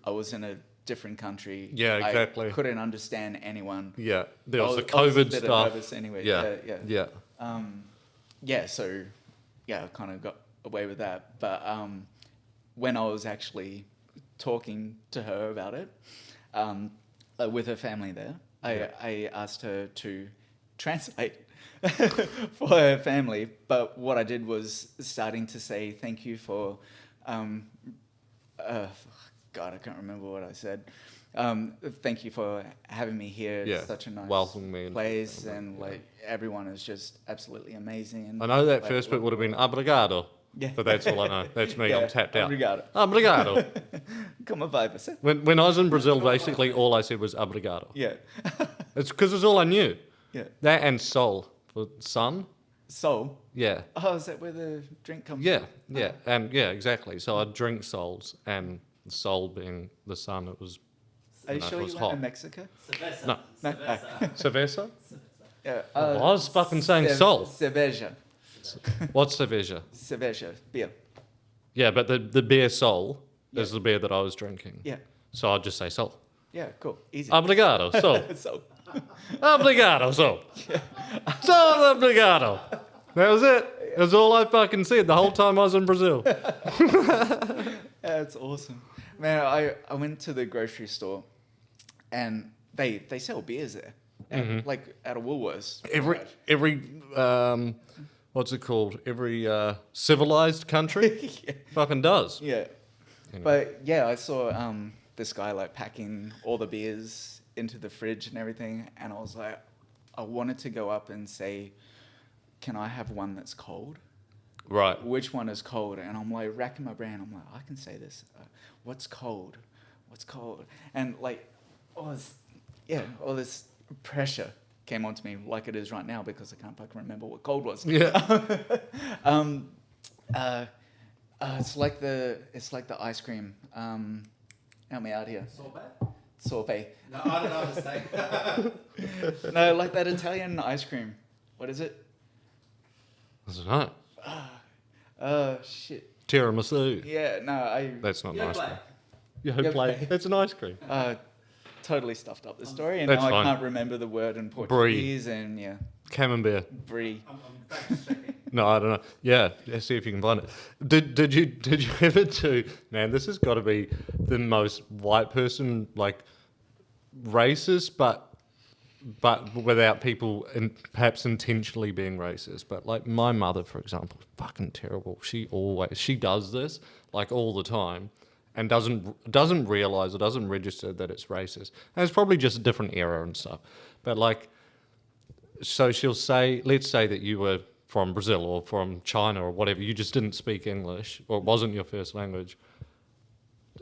I was in a different country. Yeah, exactly. I couldn't understand anyone. Yeah. There was the I was a COVID bit stuff. nervous anyway. Yeah. Yeah, so yeah, I kind of got away with that. But when I was actually talking to her about it, with her family there, I asked her to translate for her family. But what I did was starting to say thank you for, God, I can't remember what I said. Thank you for having me here. Yeah, It's such a nice welcome me place, and and like everyone is just absolutely amazing. I know that Like, first bit would have been obrigado. Yeah. But that's all I know. That's me. Yeah, I'm tapped out. obrigado. Obrigado. Come on, vibe. When I was in Brazil, basically all I said was obrigado. Yeah. It's because it's all I knew. Yeah. That and sol for sun. Soul. Yeah. Oh, is that where the drink comes Yeah. from? Yeah. And yeah, exactly. So I'd drink sols, and the sol being the sun, it was. Are you know, it sure was you went hot. to Mexico? Cerveza. No. No. Cerveza. Cerveza? Yeah. I was fucking saying sol. Cerveja. What's cerveja? Cerveja. Beer. Yeah, but the beer sol is the beer that I was drinking. Yeah. So I'd just say sol. Yeah, cool. Easy. Obrigado, sol. So, Obrigado, sol. Sol, obrigado. That was it. That's all I fucking said the whole time I was in Brazil. that's awesome. Man, I went to the grocery store and they sell beers there. like at a Woolworths. Every what's it called? Every civilized country fucking does. Yeah. Anyway. But yeah, I saw this guy like packing all the beers into the fridge and everything, and I was like, I wanted to go up and say, can I have one that's cold? Right. Which one is cold? And I'm like racking my brain. I'm like, I can say this. What's cold? What's cold? And like, all this pressure came onto me like it is right now because I can't fucking remember what cold was. Yeah. It's like the ice cream. Help me out here. Sorbet. No, I don't know what to say. No, like that Italian ice cream. What is it? I don't know. Shit. Tiramisu. Yeah, no, That's not an ice cream. Yoplait. Yoplait. That's an ice cream. totally stuffed up the story, and That's now fine. I can't remember the word in Portuguese, and yeah, Camembert. brie. I'm fact checking. No, I don't know. Yeah, see if you can find it. Did you ever do? Man, this has got to be the most white person like racist, but without people perhaps intentionally being racist. But like my mother, for example, fucking terrible. She does this like all the time, and doesn't realize or doesn't register that it's racist. And it's probably just a different era and stuff. But like, so she'll say, let's say that you were from Brazil or from China or whatever, you just didn't speak English or it wasn't your first language.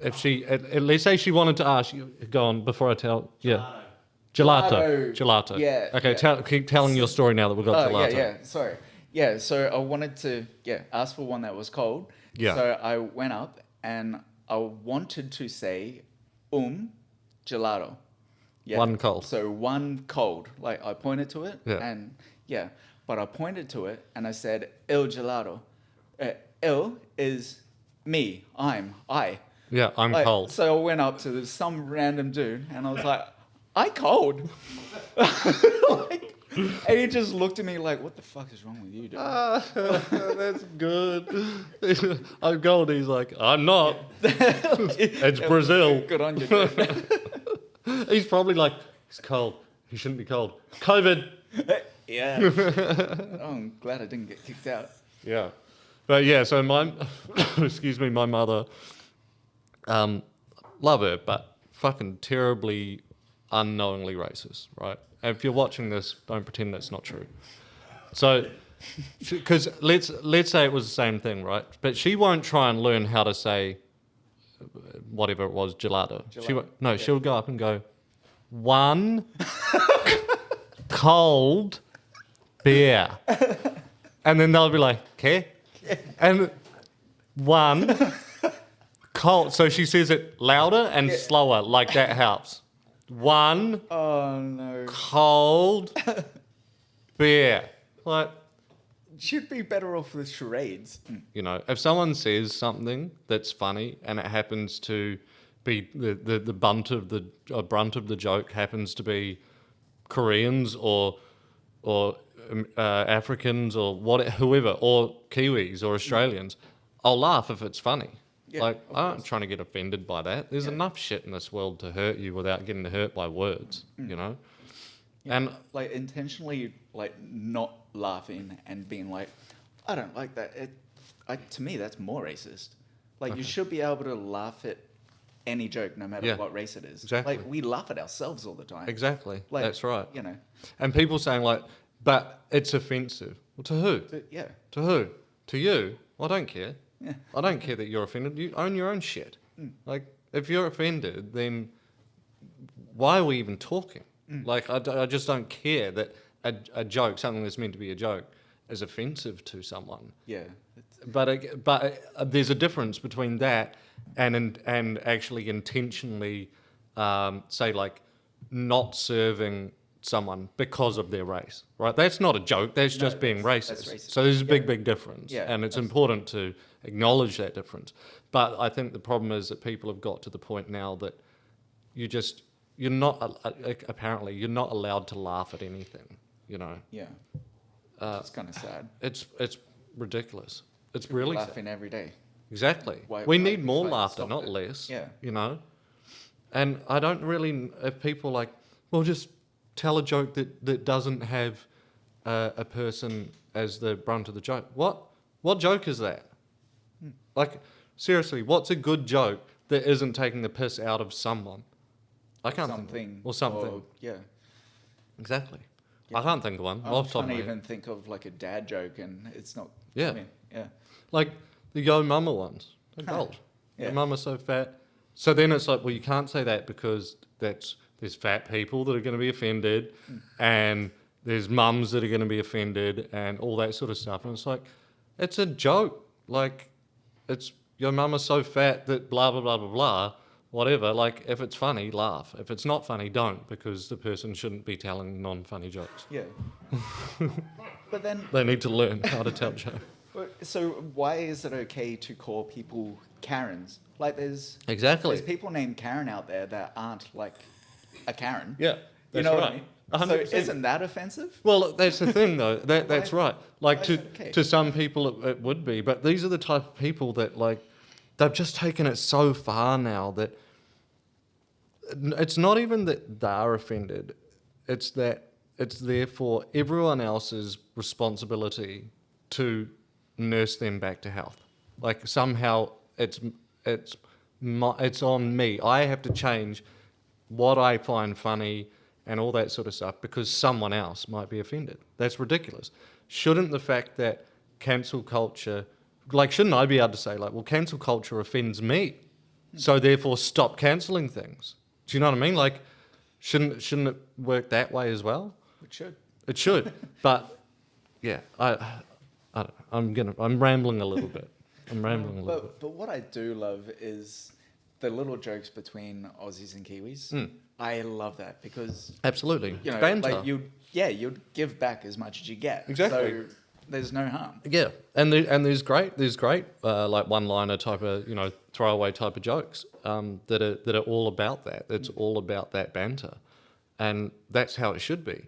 If she, let's say she wanted to ask you, go on before I tell, yeah. Gelato. Yeah. Okay, yeah. Keep telling your story now that we've got gelato. Yeah. Sorry. Yeah. So I wanted to ask for one that was cold. Yeah. So I went up and I wanted to say gelato. Yeah. One cold. So one cold. Like I pointed to it. Yeah. And yeah, but I pointed to it and I said il gelato. Il is me. I. Yeah, I'm Like, cold. So I went up to some random dude and I was like, I cold. And he just looked at me like, what the fuck is wrong with you, dude? That's good. I'm cold. He's like, I'm not. It's Brazil. Good on you, dude. He's probably like, he's cold. He shouldn't be cold. COVID. Yeah. Oh, I'm glad I didn't get kicked out. Yeah. But yeah, so my, my mother, love her, but fucking terribly unknowingly racist, right? And if you're watching this, don't pretend that's not true. So, because let's say it was the same thing, right? But she won't try and learn how to say whatever it was, gelato. She'll go up and go, one cold beer. And then they'll be like, okay? And one cold. So she says it louder and slower, like that helps. One cold beer. Like, Should be better off with charades. you know, if someone says something that's funny and it happens to be the brunt of the joke happens to be Koreans or Africans or whoever, or Kiwis or Australians, I'll laugh if it's funny. Yeah, like, I'm not trying to get offended by that. There's Yeah. enough shit in this world to hurt you without getting hurt by words, you know? Yeah, And like intentionally like not laughing and being like, I don't like that. To me, that's more racist. Like you should be able to laugh at any joke, no matter what race it is. Exactly. Like we laugh at ourselves all the time. exactly, Like, that's right. You know. And people saying like, but it's offensive. Well, to who? Yeah. To who? To you? I don't care. Yeah. I don't care that you're offended. You own your own shit. Like, if you're offended, then why are we even talking? Like, I just don't care that a joke, something that's meant to be a joke, is offensive to someone. Yeah. But there's a difference between that and actually intentionally, say, like, not serving someone because of their race, right? That's not a joke. That's just being racist. that's racist. So there's a big difference. Yeah, and it's important to acknowledge that difference. But I think the problem is that people have got to the point now that you're not, apparently, you're not allowed to laugh at anything, you know? Yeah. It's kind of sad. It's ridiculous. It's really sad. Laughing every day. Exactly. Why need more laughter, stop not it? less. Yeah. You know? And I don't really, if people like, well, just tell a joke that doesn't have a person as the brunt of the joke. What joke is that? Like, seriously, what's a good joke that isn't taking the piss out of someone? I can't think Something. or something. Or, yeah. Exactly. Yeah. I can't think of one. I'm off the top trying of to my head. even think of like a dad joke, and it's not. Yeah. I mean, yeah. Like the Yo Mama ones. They're gold. Yeah. Your mama's so fat. So then it's like, well, you can't say that because there's fat people that are going to be offended, and there's mums that are going to be offended, and all that sort of stuff. And it's like, it's a joke. Like, it's your mama's so fat that blah blah blah blah blah. Whatever. Like, if it's funny, laugh. If it's not funny, don't, because the person shouldn't be telling non-funny jokes. Yeah. But then, They need to learn how to tell jokes. so why is it okay to call people Karens? Like, there's Exactly. people named Karen out there that aren't like a Karen. Yeah. You That's know what I right. mean? So 100%. isn't that offensive? Well, that's the thing, though. That's Why- right. Like why to is that okay? to some people, it would be, but these are the type of people that like they've just taken it so far now that it's not even that they're offended. It's that it's therefore everyone else's responsibility to nurse them back to health. Like somehow it's on me. I have to change what I find funny and all that sort of stuff because someone else might be offended. That's ridiculous. Shouldn't the fact that cancel culture, like, shouldn't I be able to say, like, well, cancel culture offends me, so therefore stop cancelling things? Do you know what I mean? Like, shouldn't it work that way as well? It should. It should, but yeah, I don't know. I'm rambling a little bit. I'm rambling a little bit. But what I do love is the little jokes between Aussies and Kiwis. Mm. I love that because Absolutely, you know, banter. like you'd give back as much as you get. Exactly. So there's no harm. Yeah, and there's great like one-liner type of throwaway type of jokes that are all about that. It's all about that banter, and that's how it should be.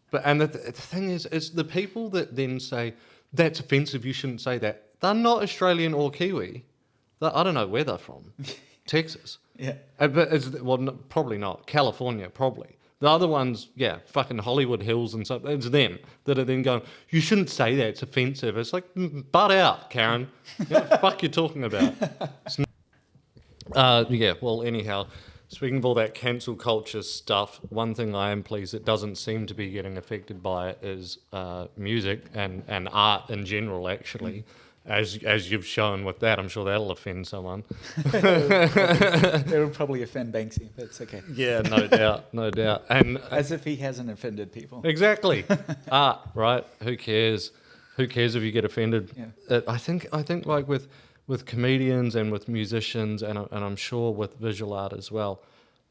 But the thing is, it's the people that then say that's offensive. You shouldn't say that. They're not Australian or Kiwi. I don't know where they're from. Texas. Yeah. But probably not. California, probably. The other ones, yeah, fucking Hollywood Hills and stuff. It's them that are then going, you shouldn't say that, it's offensive. It's like, butt out, Karen. What the fuck you talking about? Yeah, well, anyhow, speaking of all that cancel culture stuff, one thing I am pleased that doesn't seem to be getting affected by it is music and art in general, actually. As you've shown with that, I'm sure that'll offend someone. It'll probably offend Banksy, but it's okay. Yeah, no doubt. And As if he hasn't offended people. exactly, art, right? Who cares? Who cares if you get offended? Yeah. I think like with comedians and with musicians and I'm sure with visual art as well,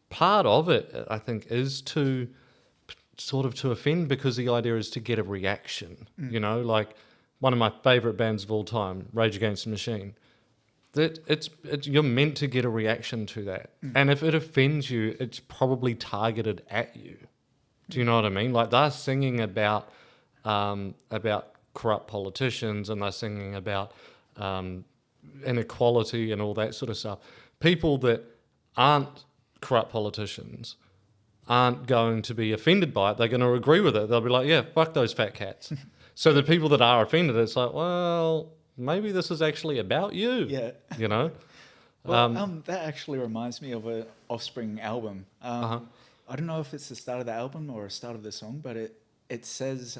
part of it I think is to sort of to offend because the idea is to get a reaction. Like. One of my favourite bands of all time, Rage Against the Machine. That it's you're meant to get a reaction to that, and if it offends you, it's probably targeted at you. Do you know what I mean? Like they're singing about corrupt politicians, and they're singing about inequality and all that sort of stuff. People that aren't corrupt politicians aren't going to be offended by it. They're going to agree with it. They'll be like, yeah, fuck those fat cats. So the people that are offended, it's like, well, maybe this is actually about you. Yeah. You know? Well, that actually reminds me of an Offspring album. I don't know if it's the start of the album or the start of the song, but it says,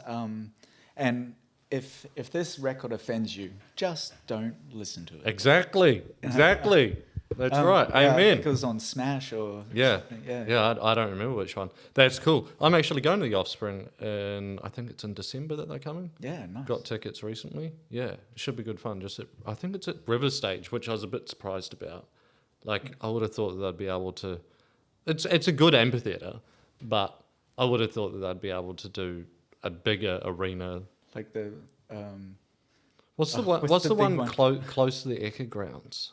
and if this record offends you, just don't listen to it. Exactly. That's right. Yeah, I think Amen. it was on Smash or Yeah. something. Yeah. Yeah, I don't remember which one. That's cool. I'm actually going to the Offspring, and I think it's in December that they're coming. Yeah, nice. Got tickets recently. Yeah, it should be good fun. I think it's at River Stage, which I was a bit surprised about. Like, I would have thought that they'd be able to... It's a good amphitheatre, but I would have thought that they'd be able to do a bigger arena. Like the... What's the one big one? close to the Ekka Grounds?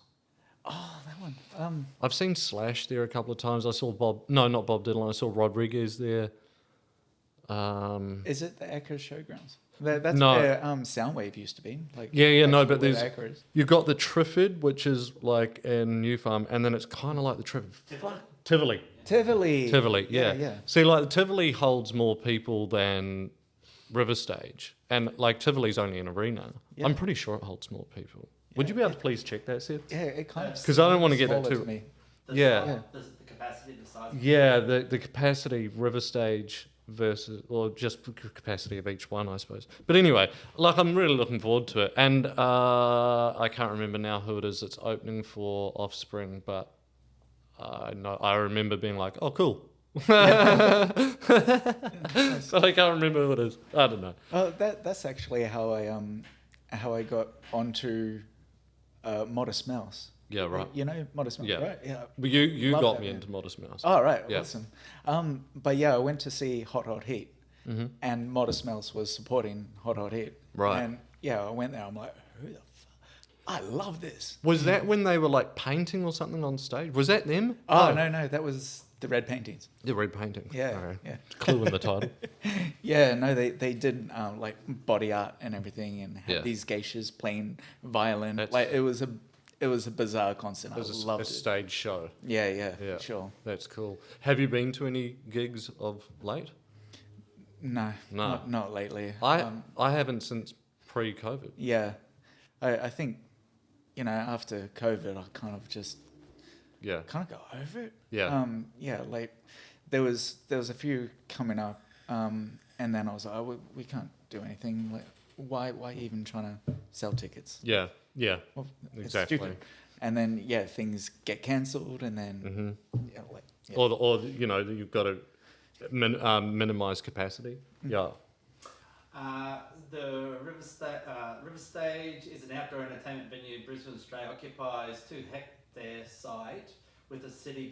Oh, that one. I've seen Slash there a couple of times. I saw not Bob Dylan. I saw Rodriguez there. Is it the Echo Showgrounds? That's No. where Soundwave used to be. Like No, actually but where there's the Echo is. you've got the Triffid, which is like in New Farm, and then it's kind of like the Triffid. Tivoli. Tivoli. Tivoli, yeah. Yeah. See, like Tivoli holds more people than River Stage, and like Tivoli's only an arena. Yeah. I'm pretty sure it holds more people. Would you be able to please check that, Seth? Yeah, it kind of 'Cause I don't wanna get smaller that to too- me. Yeah. The capacity, the size. Yeah, the capacity River Stage versus, or just capacity of each one, I suppose. But anyway, like I'm really looking forward to it, and I can't remember now who it is that's opening for Offspring, but I remember being like, oh, cool. But I can't remember who it is. I don't know. That's actually how I got onto Modest Mouse. Yeah, right. You know Modest Mouse, Yeah. right? Yeah. But you Love got that me band. into Modest Mouse. Oh, right. Yeah. Awesome. But yeah, I went to see Hot Hot Heat, and Modest Mouse was supporting Hot Hot Heat. Right. And yeah, I went there. I'm like, who the fuck? I love this. Was that when they were like painting or something on stage? Was that them? Oh, no, that was the Red Paintings. The red painting. Yeah, Okay. yeah. Clue in the title. Yeah, no, they did like body art and everything, and had Yeah. these geishas playing violin. That's- Like it was a bizarre concert. It was I a loved it. stage show. Yeah, Yeah. sure. That's cool. Have you been to any gigs of late? No, No. not lately. I haven't since pre-COVID. Yeah, I think, after COVID, I kind of got over it. Yeah. Yeah, like there was a few coming up, and then I was like, oh, we can't do anything. Like, why even trying to sell tickets? Yeah. Well, it's Exactly. stupid. And then things get cancelled, and then yeah. Or you've got to minimize capacity. Yeah. The River Stage is an outdoor entertainment venue in Brisbane, Australia. Occupies 2 hectare site with a city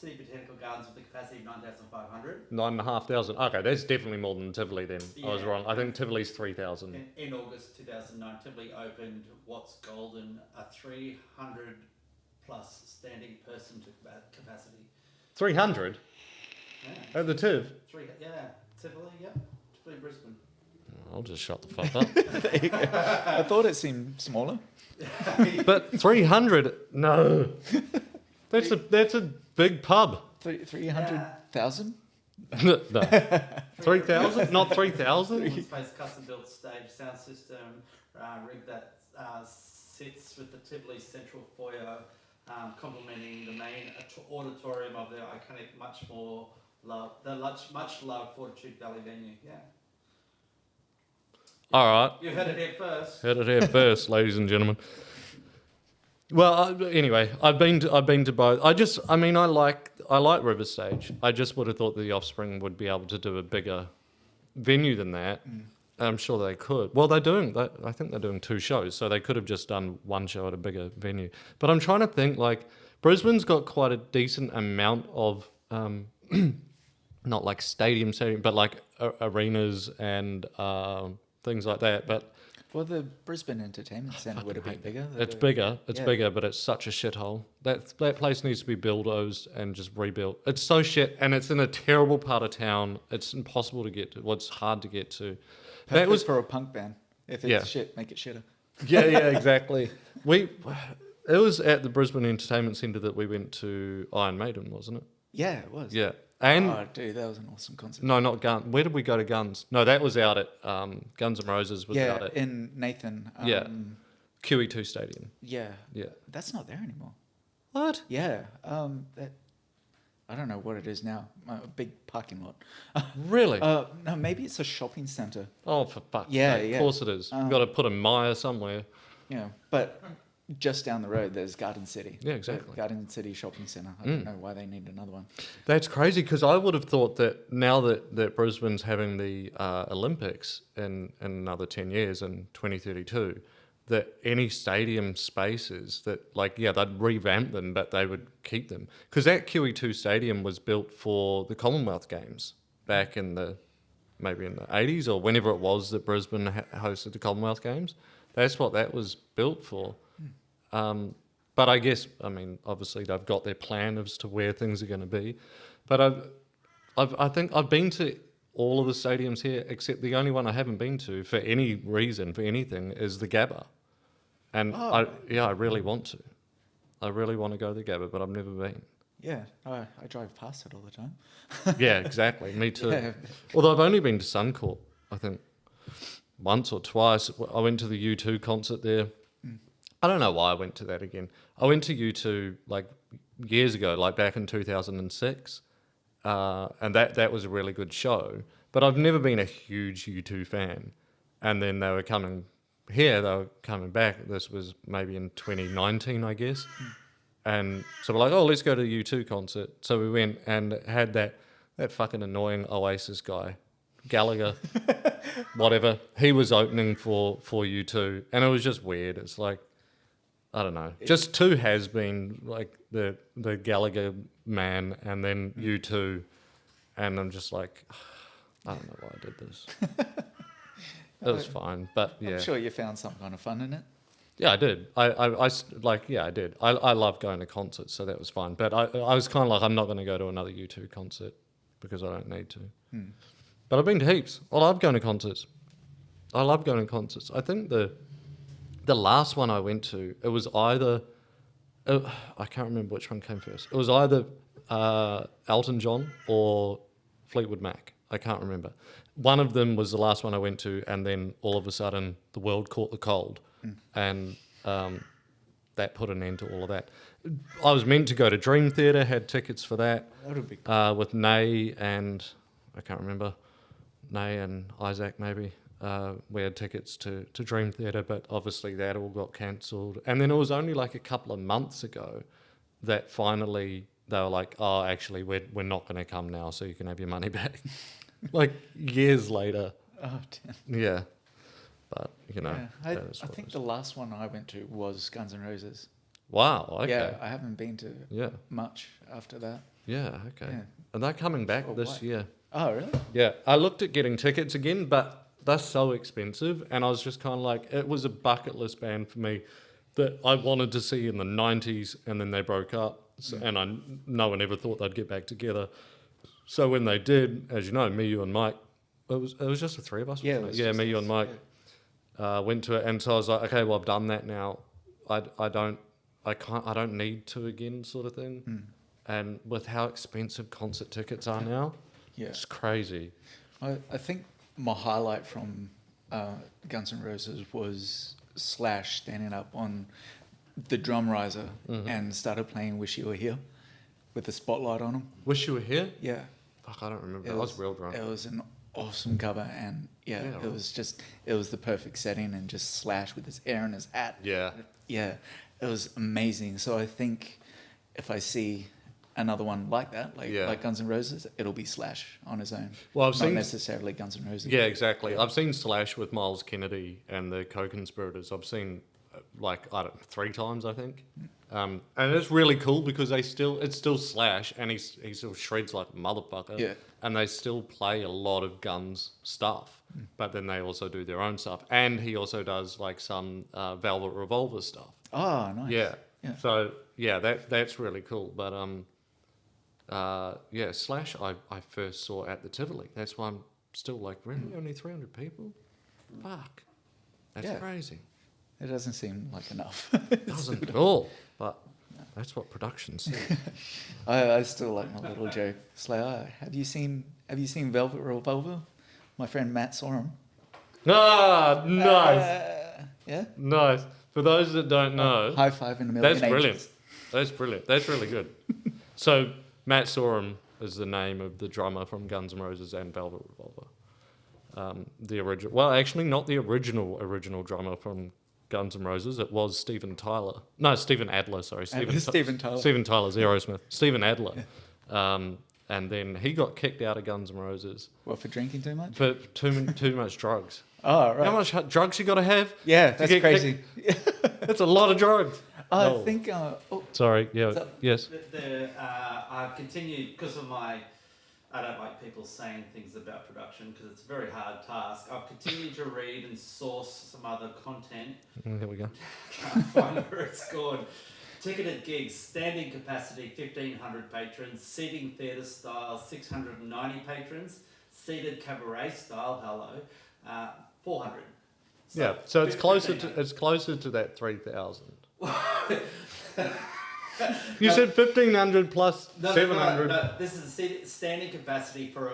botanical gardens with a capacity of 9,500. 9,500. Okay, that's definitely more than Tivoli then. I was Yeah. wrong. I think Tivoli's 3,000. In August 2009, Tivoli opened What's Golden, a 300 plus standing person to capacity. 300 Yeah, at the Tiv. Tivoli, Tivoli, Brisbane. I'll just shut the fuck up. I thought it seemed smaller. But 300, no. That's a big pub. 300,000. No. 3,000? Not 3,000? Space custom-built stage sound system rig that sits with the Tivoli central foyer, complementing the main auditorium of the iconic, much loved Fortitude Valley venue. Yeah, All right. you heard it here first. Heard it here first, ladies and gentlemen. Well, anyway, I've been to both. I like River Stage. I just would have thought the Offspring would be able to do a bigger venue than that. I'm sure they could. Well, I think they're doing 2 shows, so they could have just done 1 show at a bigger venue. But I'm trying to think, like, Brisbane's got quite a decent amount of, not like stadium, but like arenas and things like that. But Well, the Brisbane Entertainment Centre would have been bigger. it's bigger, Yeah. but it's such a shithole. That place needs to be bulldozed and just rebuilt. It's so shit, and it's in a terrible part of town. It's impossible to get to. Well, it's hard to get to. Perfect for a punk band. If it's Yeah. shit, make it shitter. Yeah, exactly. It was at the Brisbane Entertainment Centre that we went to Iron Maiden, wasn't it? Yeah, it was. Yeah, and Oh, dude, that was an awesome concert. no, not Guns. Where did we go to Guns? No, that was out at Guns N' Roses. Was out Yeah, at in Nathan. Yeah. QE2 Stadium. Yeah. Yeah. That's not there anymore. What? Yeah. That. I don't know what it is now. A big parking lot. Really? No, maybe it's a shopping centre. Oh, for fuck's Yeah, sake. yeah. Of course it is. You've got to put a Maya somewhere. Yeah, but just down the road, there's Garden City. Yeah, exactly. Garden City Shopping Centre. I don't know why they need another one. That's crazy because I would have thought that now that Brisbane's having the Olympics in another 10 years in 2032, that any stadium spaces that, like, yeah, they'd revamp them, but they would keep them. Because that QE2 Stadium was built for the Commonwealth Games back in maybe in the 80s or whenever it was that Brisbane hosted the Commonwealth Games. That's what that was built for. But I guess, obviously they've got their plan as to where things are going to be. But I think I've been to all of the stadiums here, except the only one I haven't been to for any reason, for anything, is the Gabba. And I really want to. I really want to go to the Gabba, but I've never been. Yeah, I drive past it all the time. Yeah, exactly. Me too. Yeah. Although I've only been to Suncorp, I think, once or twice. I went to the U2 concert there. I don't know why I went to that again. I went to U2 like years ago, like back in 2006, and that was a really good show. But I've never been a huge U2 fan. And then they were coming here, they were coming back. This was maybe in 2019, I guess. And so we're like, oh, let's go to the U2 concert. So we went and had that fucking annoying Oasis guy, Gallagher, whatever. He was opening for U2, and it was just weird. It's like, I don't know, just two has been like the Gallagher man, and then U2, and I'm just like, I don't know why I did this. It was fine, but yeah. I'm sure you found some kind of fun in it. Yeah, I did. I did. I love going to concerts, so that was fine. But I was kind of like, I'm not going to go to another U2 concert because I don't need to. But I've been to heaps. I love going to concerts. I think the last one I went to, it was either, I can't remember which one came first. It was either Elton John or Fleetwood Mac. I can't remember. One of them was the last one I went to, and then all of a sudden the world caught the cold, and that put an end to all of that. I was meant to go to Dream Theatre, had tickets for that, That would be cool. with Nay and, I can't remember, Nay and Isaac maybe. We had tickets to Dream Theatre, but obviously that all got cancelled. And then it was only like a couple of months ago that finally they were like, oh, actually, we're not going to come now, so you can have your money back. Like years later. Oh, damn. Yeah. But, you know. Yeah. that I is what think it the is. last one I went to was Guns N' Roses. Wow, okay. Yeah, I haven't been to Yeah. much after that. Yeah, okay. Yeah. And they're coming back Oh, this why? year. Oh, really? Yeah, I looked at getting tickets again, but they're so expensive, and I was just kind of like, it was a bucket list band for me that I wanted to see in the 90s, and then they broke up, and no one ever thought they'd get back together. So when they did, as you know, me, you, and Mike, it was just the three of us. Yeah, wasn't it was it? Yeah, just me, you, us, and Mike went to it, and so I was like, okay, well, I've done that now. I don't need to again, sort of thing. And with how expensive concert tickets are now, Yeah. it's crazy. I think my highlight from Guns N' Roses was Slash standing up on the drum riser and started playing Wish You Were Here with the spotlight on him. Wish You Were Here? Yeah. Fuck, I don't remember. I was real drunk. It was an awesome cover, and it was the perfect setting, and just Slash with his hair and his hat. Yeah. Yeah, it was amazing. So I think if I see another one like that, like Guns N' Roses, it'll be Slash on his own. Well, I've Not seen necessarily Guns N' Roses. Yeah, exactly. I've seen Slash with Miles Kennedy and the Co-Conspirators. I've seen like 3 times, I think. And it's really cool because it's still Slash, and he still shreds like a motherfucker. Yeah. And they still play a lot of Guns stuff, but then they also do their own stuff, and he also does like some Velvet Revolver stuff. Oh, nice. Yeah. Yeah. So yeah, that's really cool. But Slash I first saw at the Tivoli. That's why I'm still like, really only 300 people? Fuck, that's Yeah. crazy. It doesn't seem like enough. Doesn't at all. But that's what production said. I still like my little joke. It's like, oh, have you seen Velvet Revolver? My friend Matt saw him. Ah, nice, Yeah. nice. For those that don't know, High five in a million that's ages. brilliant. That's brilliant. That's really good. So Matt Sorum is the name of the drummer from Guns N' Roses and Velvet Revolver. The original, well, actually not the original drummer from Guns N' Roses. It was Steven Adler. Sorry, Steven Tyler. Steven Tyler's Aerosmith. Steven Adler. And then he got kicked out of Guns N' Roses What, for drinking too much? for too much drugs. Oh, right. How much drugs you got to have? Yeah, to that's get crazy. That's a lot of drugs. I No. think. Sorry. Yeah. So- Yes. I've continued because of my. I don't like people saying things about production because it's a very hard task. I've continued to read and source some other content. Here we go. Can't find where it's gone. Ticketed gigs, standing capacity 1,500 patrons, seating theatre style 690 patrons, seated cabaret style 400. Yeah. So it's closer 1,500. to that 3,000. You said 1,500 plus No, 700. No, this is the standing capacity for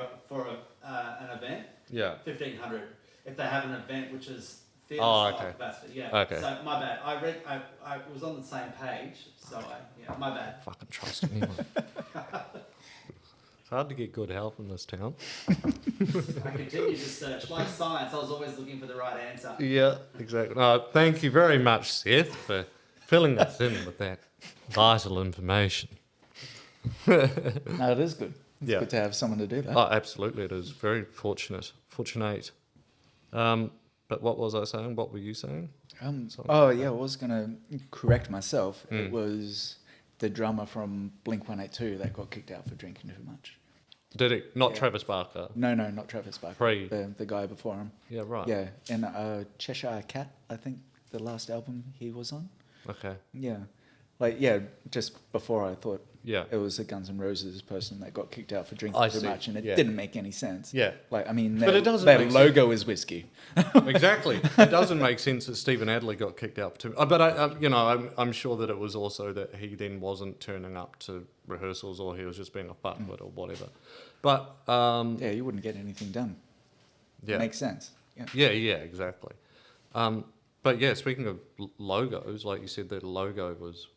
an event. Yeah. 1,500. If they have an event which is theatre Oh, style okay. capacity, yeah. Okay. So my bad. I was on the same page. So my bad. Fucking trust anyone. It's hard to get good help in this town. I continue to search. Like science, I was always looking for the right answer. Yeah, exactly. No, thank you very much, Seth, for filling us in with that vital information. No, it is good. It's Yeah. good to have someone to do that. Oh, absolutely, it is. Very fortunate. But what was I saying? What were you saying? I was going to correct myself. Mm. It was the drummer from Blink-182 that got kicked out for drinking too much. Did it? Not Yeah. Travis Barker. No, not Travis Barker. Free. The guy before him. Yeah, right. Yeah, and Cheshire Cat, I think the last album he was on. Okay. Yeah. Just before I thought Yeah. it was a Guns N' Roses person that got kicked out for drinking I too see. much, and it Yeah. didn't make any sense. Yeah. Like, I mean, But it doesn't their make logo is whiskey. Exactly. It doesn't make sense that Stephen Adler got kicked out too. But I'm sure that it was also that he then wasn't turning up to rehearsals, or he was just being a fuckwit or whatever. But Yeah, you wouldn't get anything done. yeah, Makes sense. Yeah. yeah, exactly. But yeah, speaking of logos, like you said, their logo was,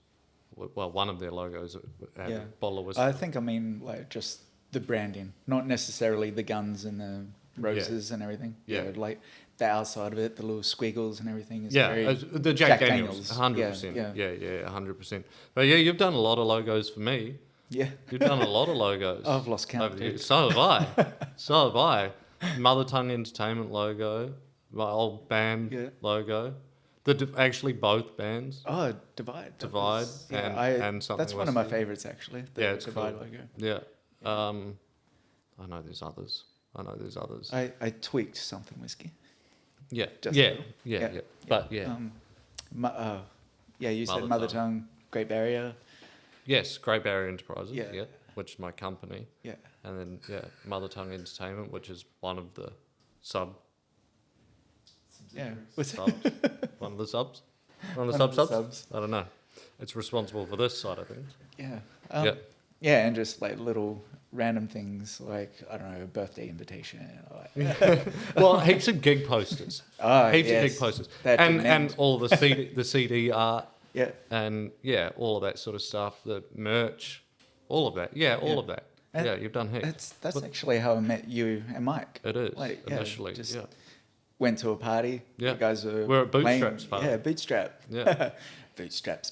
well, one of their logos had Yeah. a bottle of whiskey. I think, like just the branding, not necessarily the guns and the roses and everything. Yeah. Like the outside of it, the little squiggles and everything is Yeah, very the Jack Daniels, Daniels. 100%. Yeah. Yeah, 100%. But yeah, you've done a lot of logos for me. Yeah. You've done a lot of logos. I've lost count. over the Dude. years. So have I. So have I. Mother Tongue Entertainment logo, my old band logo. Actually both bands. Oh, Divide. That Divide was- and something. That's one of my Whiskey. favourites, actually. The Yeah, it's Divide cool. logo. Yeah. I know there's others. I tweaked something whiskey. Yeah. Just Yeah. a little. Yeah. But yeah. You said Mother Mother Tongue. Tongue, Great Barrier. Yes, Great Barrier Enterprises. Yeah. Yeah. Which is my company. Yeah. And then Mother Tongue Entertainment, which is one of the subs. Yeah. One of the subs. One of One the of the subs. subs. I don't know. It's responsible for this side of things. Yeah. Yeah. Yeah, and just like little random things like, I don't know, a birthday invitation. Or like, Well, heaps of gig posters. Heaps of gig posters. That And didn't end. all the CD art Yeah. and all of that sort of stuff, the merch, all of that. Yeah, all of that. And Yeah, you've done heaps. That's actually how I met you and Mike. It is, Like, initially. just Yeah. went to a party. Yeah. You guys were We're at playing- Bootstraps party. Yeah, Bootstrap. Yeah. Bootstraps.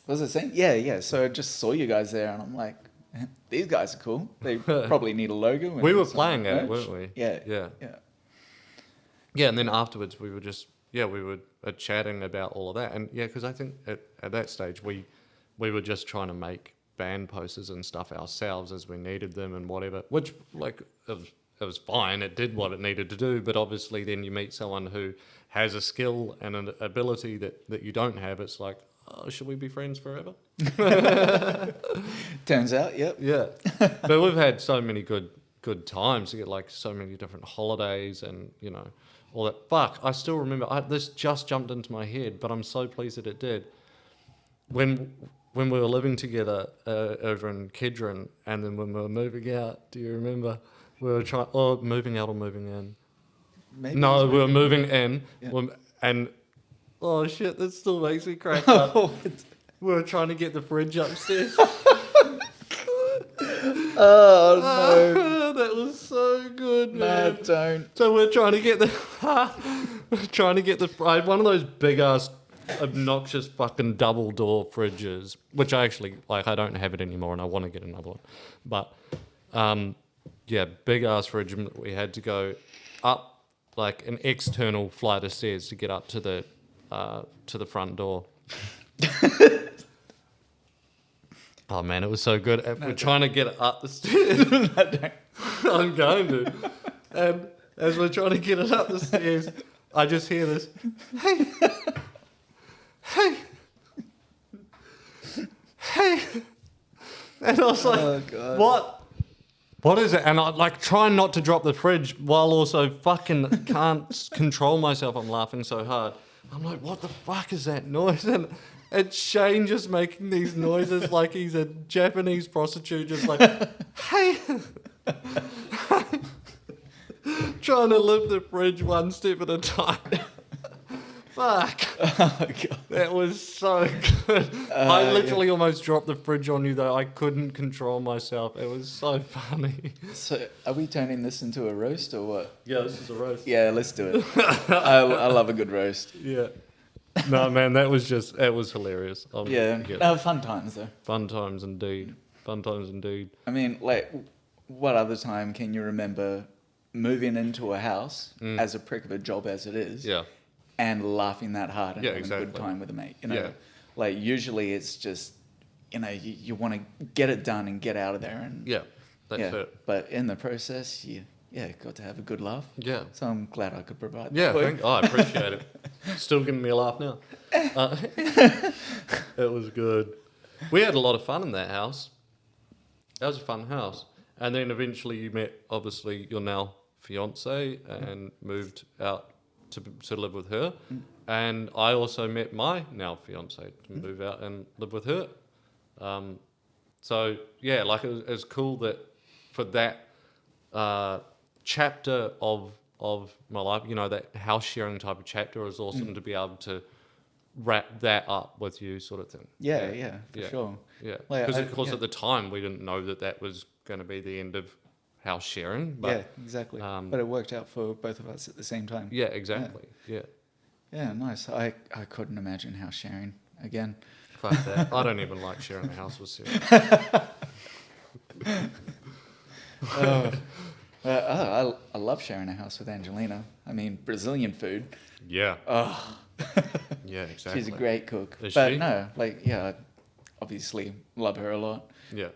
What was I saying? Yeah. So I just saw you guys there, and I'm like, these guys are cool. They probably need a logo. And We were some playing at it, merch. weren't we? Yeah. Yeah. Yeah. Yeah, and then afterwards we were just, we were chatting about all of that. And because I think at that stage we were just trying to make band posters and stuff ourselves as we needed them and whatever, which it was fine. It did what it needed to do. But obviously then you meet someone who has a skill and an ability that you don't have. It's like, oh, should we be friends forever? Turns out, yep. Yeah. But we've had so many good times to get like so many different holidays and, all that. Fuck, I still remember, this just jumped into my head, but I'm so pleased that it did. When we were living together over in Kedron, and then when we were moving out, do you remember? We were moving out or moving in? Maybe No, it's we were moving in, Yeah. and oh shit, that still makes me crack up. Oh, We were trying to get the fridge upstairs. no. That was so good, No, man. don't. So we're trying to get the one of those big ass obnoxious fucking double door fridges, which I actually like. I don't have it anymore, and I want to get another one. But big ass fridge. We had to go up like an external flight of stairs to get up to the front door. Oh man, it was so good. We're trying to get it up the stairs. I'm going to. And as we're trying to get it up the stairs, I just hear this, hey, and I was like, Oh, God. What is it? And I like trying not to drop the fridge while also fucking can't control myself. I'm laughing so hard. I'm like, what the fuck is that noise? And it's Shayne just making these noises like he's a Japanese prostitute, just like, hey, trying to lift the fridge one step at a time. Fuck. Oh, God. That was so good. I literally almost dropped the fridge on you, though. I couldn't control myself. It was so funny. So, are we turning this into a roast or what? Yeah, this is a roast. Yeah, let's do it. I love a good roast. Yeah. No, man, it was hilarious. Yeah, no, fun times though. Fun times indeed. Fun times indeed. I mean, like, what other time can you remember moving into a house as a prick of a job as it is? Yeah. And laughing that hard and Yeah, having a exactly. good time with a mate. You know, Yeah. like usually it's just, you know, you want to get it done and get out of there. And Yeah, that's yeah. it. But in the process, you got to have a good laugh. Yeah. So I'm glad I could provide. Yeah, that for you. I appreciate it. Still giving me a laugh now. It was good. We had a lot of fun in that house. That was a fun house. And then eventually you met, obviously, your now fiance and moved out to live with her. And I also met my now fiance to move out and live with her. So, yeah, like it was cool that for that chapter of my life, you know, that house sharing type of chapter, is awesome to be able to wrap that up with you, sort of thing. Yeah, for sure. Yeah, Like, because I- of course yeah. at the time we didn't know that was going to be the end of house sharing. But Yeah, exactly. But it worked out for both of us at the same time. yeah, exactly. Yeah. Yeah, nice. I couldn't imagine house sharing again. Fuck that. I don't even like sharing a house with Sarah. I love sharing a house with Angelina. I mean, Brazilian food. Yeah. Oh, Yeah, exactly. she's a great cook. Is but she? no, like, yeah, I obviously love her a lot. Yeah.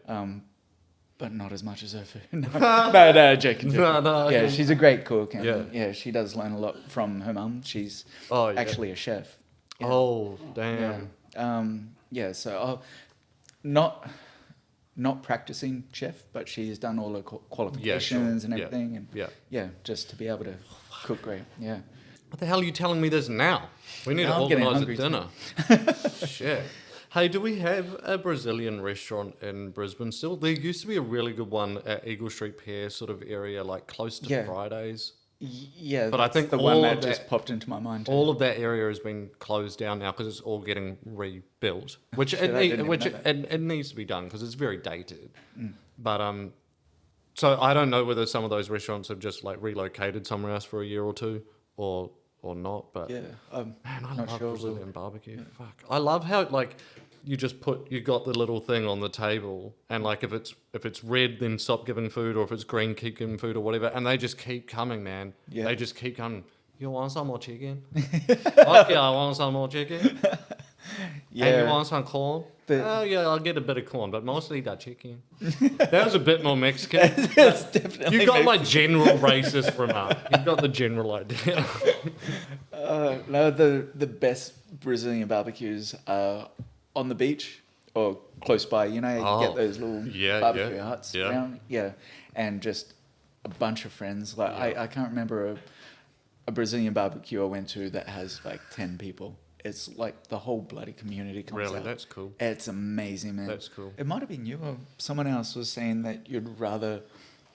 But not as much as her food. No, joking. No, Yeah, okay. she's a great cook. And Yeah. yeah, she does learn a lot from her mum. She's Oh, yeah. actually a chef. Yeah. Oh, damn. Yeah. So, not practicing chef, but she's done all her qualifications and Yeah. everything, and Yeah. just to be able to cook great. Yeah. What the hell are you telling me this now? We need Now to I'm getting organise a hungry dinner. Shit. Hey, do we have a Brazilian restaurant in Brisbane still? There used to be a really good one at Eagle Street Pier sort of area, like close to Yeah. Fridays. Yeah, But I that's think the one all that of just that- popped into my mind. Too. All of that area has been closed down now because it's all getting rebuilt, which Shit, I didn't even know that. it needs to be done because it's very dated. But so I don't know whether some of those restaurants have just like relocated somewhere else for a year or two, or not. But Yeah, man, I not love sure. Brazilian barbecue. Fuck, I love how like you just you got the little thing on the table, and like if it's red, then stop giving food, or if it's green, keep giving food, or whatever, and they just keep coming, man. Yeah. They just keep coming. You want some more chicken? Okay, I want some more chicken. Yeah. And you want some corn? The- Oh yeah, I'll get a bit of corn, but mostly that chicken. That was a bit more Mexican. It's definitely. You got my general racist remark. You got the general idea. No, the best Brazilian barbecues are on the beach or close by. You know, you Oh, get those little yeah, barbecue yeah, huts yeah. around. Yeah, and just a bunch of friends. Like I can't remember a Brazilian barbecue I went to that has like 10 people. It's like the whole bloody community comes Really, out. that's cool. It's amazing, man. That's cool. It might have been you or someone else was saying that you'd rather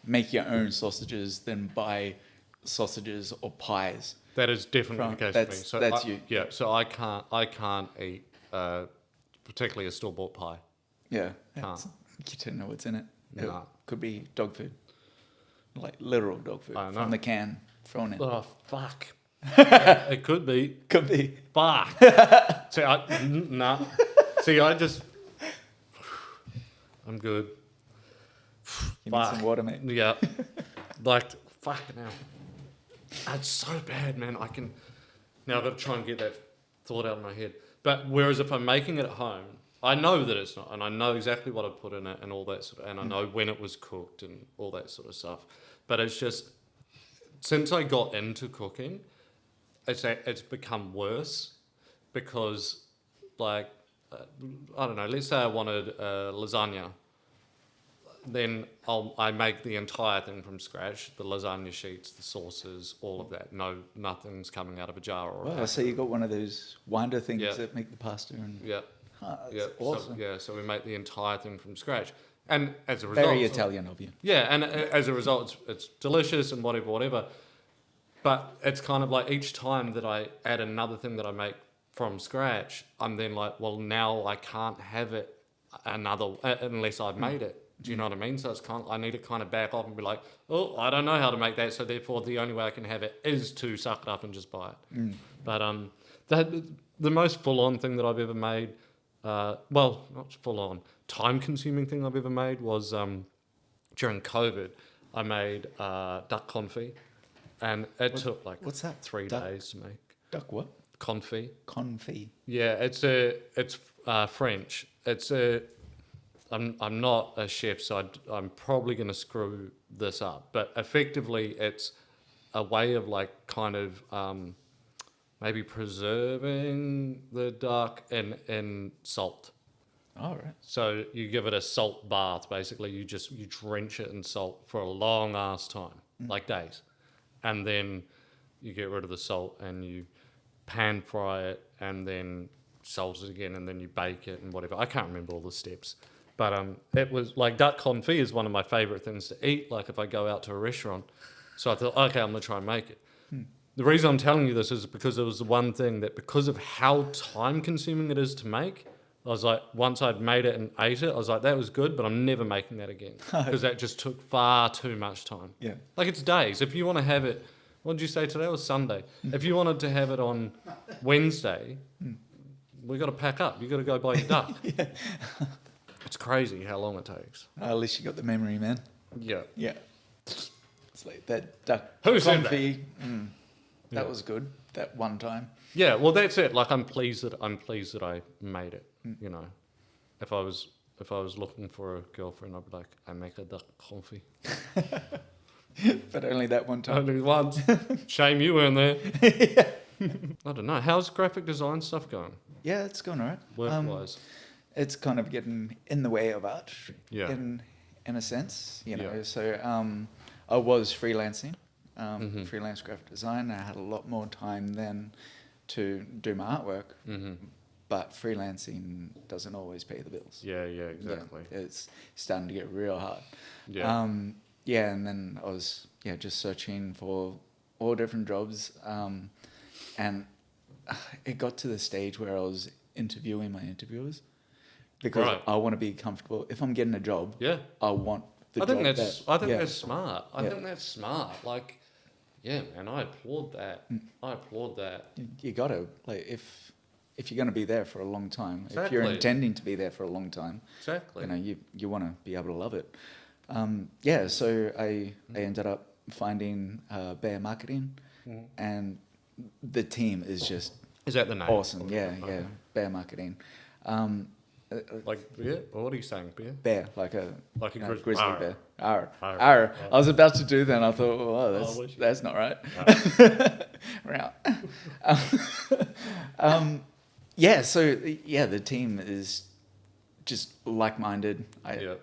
make your own sausages than buy sausages or pies. That is definitely From- the case that's- for me. that's you. Yeah, so I can't eat particularly a store bought pie. Yeah. Can't. You don't know what's in it. It Nah. could be dog food. Like literal dog food I know. from the can thrown in. Oh fuck. It could be. Could be. Fuck. See, nah. See, I'm good. You need Fuck. some water, mate. Yeah. Like, fucking hell. It's so bad, man. Now I've got to try and get that thought out of my head. But whereas if I'm making it at home, I know that it's not, and I know exactly what I put in it and all that sort of, and I know when it was cooked and all that sort of stuff. But it's just, since I got into cooking, it's become worse because, like, I don't know, let's say I wanted lasagna. then I make the entire thing from scratch. The lasagna sheets, the sauces, all of that. No, nothing's coming out of a jar or a Well, I packet. see you got one of those winder things Yeah. that make the pasta and Yeah, that's yeah, awesome. So we make the entire thing from scratch, and as a result, Very Italian of you. yeah, and as a result, it's delicious and whatever. But it's kind of like each time that I add another thing that I make from scratch, I'm then like, well, now I can't have it unless I've made it. Do you know what I mean? So it's kind of, I need to kind of back off and be like, oh, I don't know how to make that, so therefore the only way I can have it is to suck it up and just buy it. But the most full-on thing that I've ever made, well, not full-on, time-consuming thing I've ever made was during COVID. I made duck confit, and it took like What's that? 3 Duck? days to make. Duck what? Confit. Confit. Yeah, it's French. I'm not a chef, so I'm probably going to screw this up. But effectively, it's a way of like kind of maybe preserving the duck in salt. All right. So you give it a salt bath. Basically, you drench it in salt for a long ass time, like days, and then you get rid of the salt and you pan fry it and then salt it again and then you bake it and whatever. I can't remember all the steps. But it was like duck confit is one of my favourite things to eat, like if I go out to a restaurant. So I thought, okay, I'm going to try and make it. The reason I'm telling you this is because it was the one thing that, because of how time consuming it is to make, I was like, once I'd made it and ate it, I was like, that was good, but I'm never making that again. Because that just took far too much time. Yeah. Like it's days. If you want to have it, what did you say today? It was Sunday. If you wanted to have it on Wednesday, we got to pack up. You got to go buy your duck. It's crazy how long it takes. At least you got the memory, man. Yeah. Yeah. It's like that duck Who said that? confit. That Yeah. was good. That one time. Yeah, well that's it. Like I'm pleased that I made it. You know, if I was looking for a girlfriend, I'd be like, I make a duck confit. But only that one time. Only once. Shame you weren't there. I don't know. How's graphic design stuff going? Yeah, it's going all right. Work-wise. It's kind of getting in the way of art. Yeah. In a sense, you know. Yeah. So I was freelancing, freelance graphic design. I had a lot more time then to do my artwork. But freelancing doesn't always pay the bills. Yeah, exactly. Yeah, it's starting to get real hard. Yeah. And then I was just searching for all different jobs, and it got to the stage where I was interviewing my interviewers because Right. I want to be comfortable. If I'm getting a job, Yeah. I want the I think job. that's smart. I Yeah. think that's smart. Like, yeah, man, I applaud that. I applaud that. You gotta, like, if you're going to be there for a long time, if you're Exactly. intending to be there for a long time, Exactly. you know, you want to be able to love it. So I ended up finding Bear Marketing, and the team is just Is that the name? awesome. Yeah, Okay. Bear Marketing. Like beer? Or what are you saying, beer? Bear, like a Like a grizzly Arr. bear. Arr. Arr. Arr. I was about to do that, and I thought, oh, I wish you- that's not right. Right. The team is just like-minded. Yeah.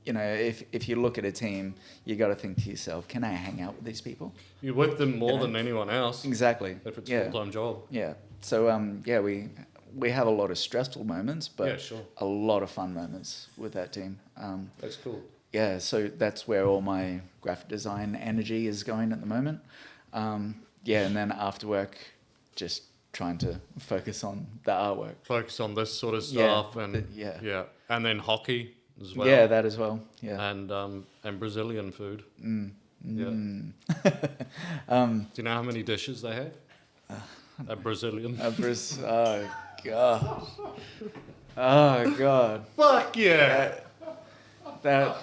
You know, if you look at a team, you got to think to yourself, can I hang out with these people? You're with them more You know? than anyone else. Exactly. If it's a yeah. full-time job. Yeah. So we have a lot of stressful moments, but Yeah, sure. a lot of fun moments with that team. That's cool. Yeah, so that's where all my graphic design energy is going at the moment. And then after work, just trying to focus on the artwork. Focus on this sort of Yeah, stuff and yeah. yeah. And then hockey as well. Yeah, that as well. Yeah. And Brazilian food. Yeah. Um, Do you know how many dishes they have? A Brazilian. oh god. Oh god. Fuck yeah! That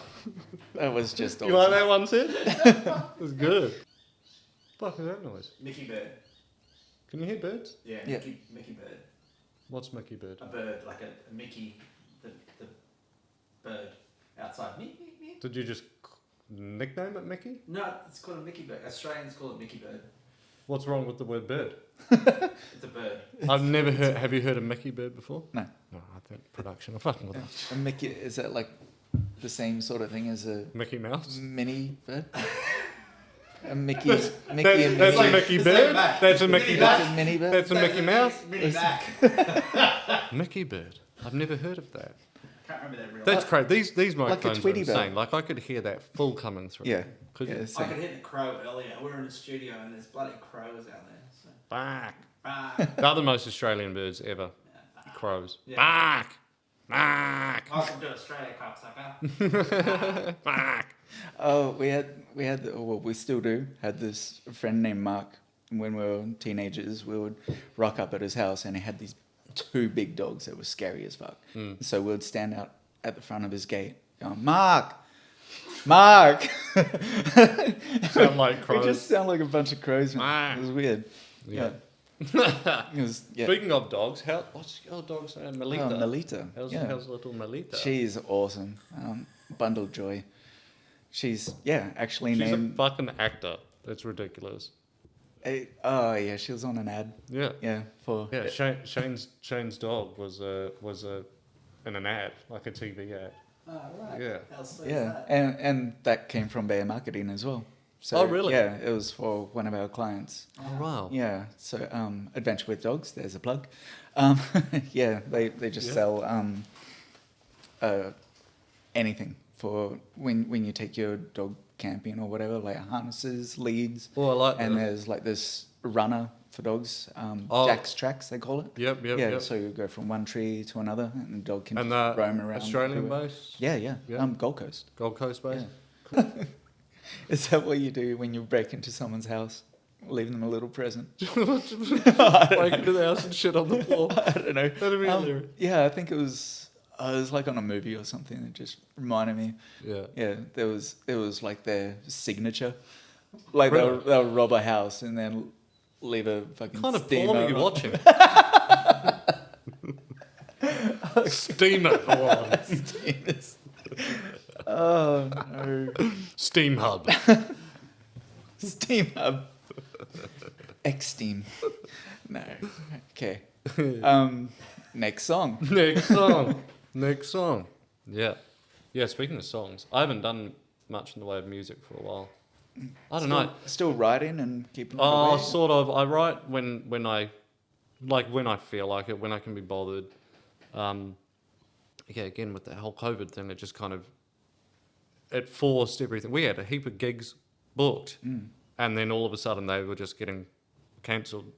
was just awesome. You like that one, Sid? It was good. Fuck is that noise? Mickey Bird. Can you hear birds? Yeah, Yeah. Mickey Bird. What's Mickey Bird? A bird, like a Mickey, the bird outside. Me. Did you just nickname it Mickey? No, it's called a Mickey Bird. Australians call it Mickey Bird. What's wrong with the word bird? It's a bird. I've never heard. Have you heard of Mickey Bird before? No. No, I think production. I'm fucking with us. And Mickey, is that like the same sort of thing as a Mickey Mouse. mini bird? A Mickey That's and a Minnie. Mickey It's bird. like That's a Mickey. That's a mini bird. That's a Mickey Mouse. Mini back. Mickey bird. I've never heard of that. Can't remember that real. That's crazy. These microphones are Tweety bird. insane. Like I could hear that full coming through. Yeah. Could you? Yeah, I so- could hear the crow earlier. We were in the studio and there's bloody crows out there. So. Bark. Ah, They're the most Australian birds ever. Crows. Yeah. Bark. Bark. welcome to Australia, cocksucker. Bark. Oh, we had, well, we still do, had this friend named Mark. And when we were teenagers, we would rock up at his house and he had these 2 big dogs that were scary as fuck. So we would stand out at the front of his gate going, Mark! Mark! Sound like We crows. just sound like a bunch of crows, man. Mark. It was weird. Yeah. It was, yeah. Speaking of dogs, what's your dog's name? Melita. Oh, Melita. How's little Melita? She's awesome. Bundle joy. She's, actually She's a named... fucking actor. That's ridiculous. Oh, yeah, she was on an ad. Yeah. Yeah, for... Yeah, Shane's dog was in an ad, like a TV ad. Oh, right. Yeah. How sweet is Yeah, that? and that came from Bear Marketing as well. So, Oh, really? Yeah, it was for one of our clients. Oh wow. Yeah, so Adventure with Dogs, there's a plug. Yeah, they just Yeah. sell anything for when you take your dog camping or whatever, like harnesses, leads, Oh, I like and that. there's like this runner for dogs, Oh. Jack's Tracks they call it. Yep. Yeah, so you go from one tree to another, and the dog can And just roam around. Australian everywhere. based, Yeah, yeah, Yeah. Gold Coast. Gold Coast based. Yeah. Is that what you do when you break into someone's house? Leave them a little present? Break into the house and shit on the floor. I don't know. That'd be hilarious. Yeah, I think it was like on a movie or something. It just reminded me. Yeah. Yeah, it was like their signature. Like Really? they'll rob a house and then leave a fucking What kind of steamer porn are you on- watching? Steamer porn. Steamers. Oh no. Steam Hub. Steam Hub. X-Steam. No. Okay. Next song. Next song. Next song. Yeah. Yeah, speaking of songs, I haven't done much in the way of music for a while. I don't know. Still writing and keeping it Oh, away? sort of. I write when I feel like it, when I can be bothered. Yeah, again with the whole COVID thing, it just kind of it forced everything. We had a heap of gigs booked, and then all of a sudden they were just getting cancelled.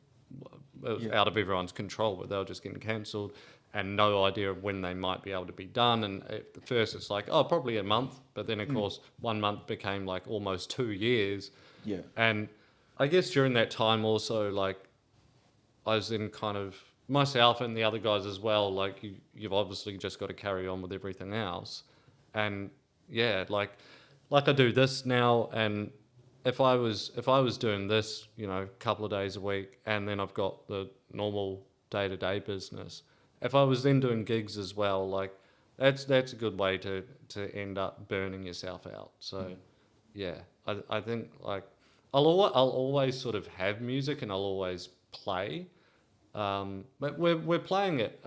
It was Yeah. out of everyone's control, but they were just getting cancelled, and no idea of when they might be able to be done. And at first it's like, oh, probably a month, but then of course 1 month became like almost 2 years. Yeah. And I guess during that time also, like, I was in kind of myself and the other guys as well, like you've obviously just got to carry on with everything else. And yeah, like I do this now, and if I was doing this, you know, a couple of days a week, and then I've got the normal day-to-day business, if I was then doing gigs as well, like that's a good way to end up burning yourself out. So yeah, I think like I'll always sort of have music and I'll always play. But we're playing at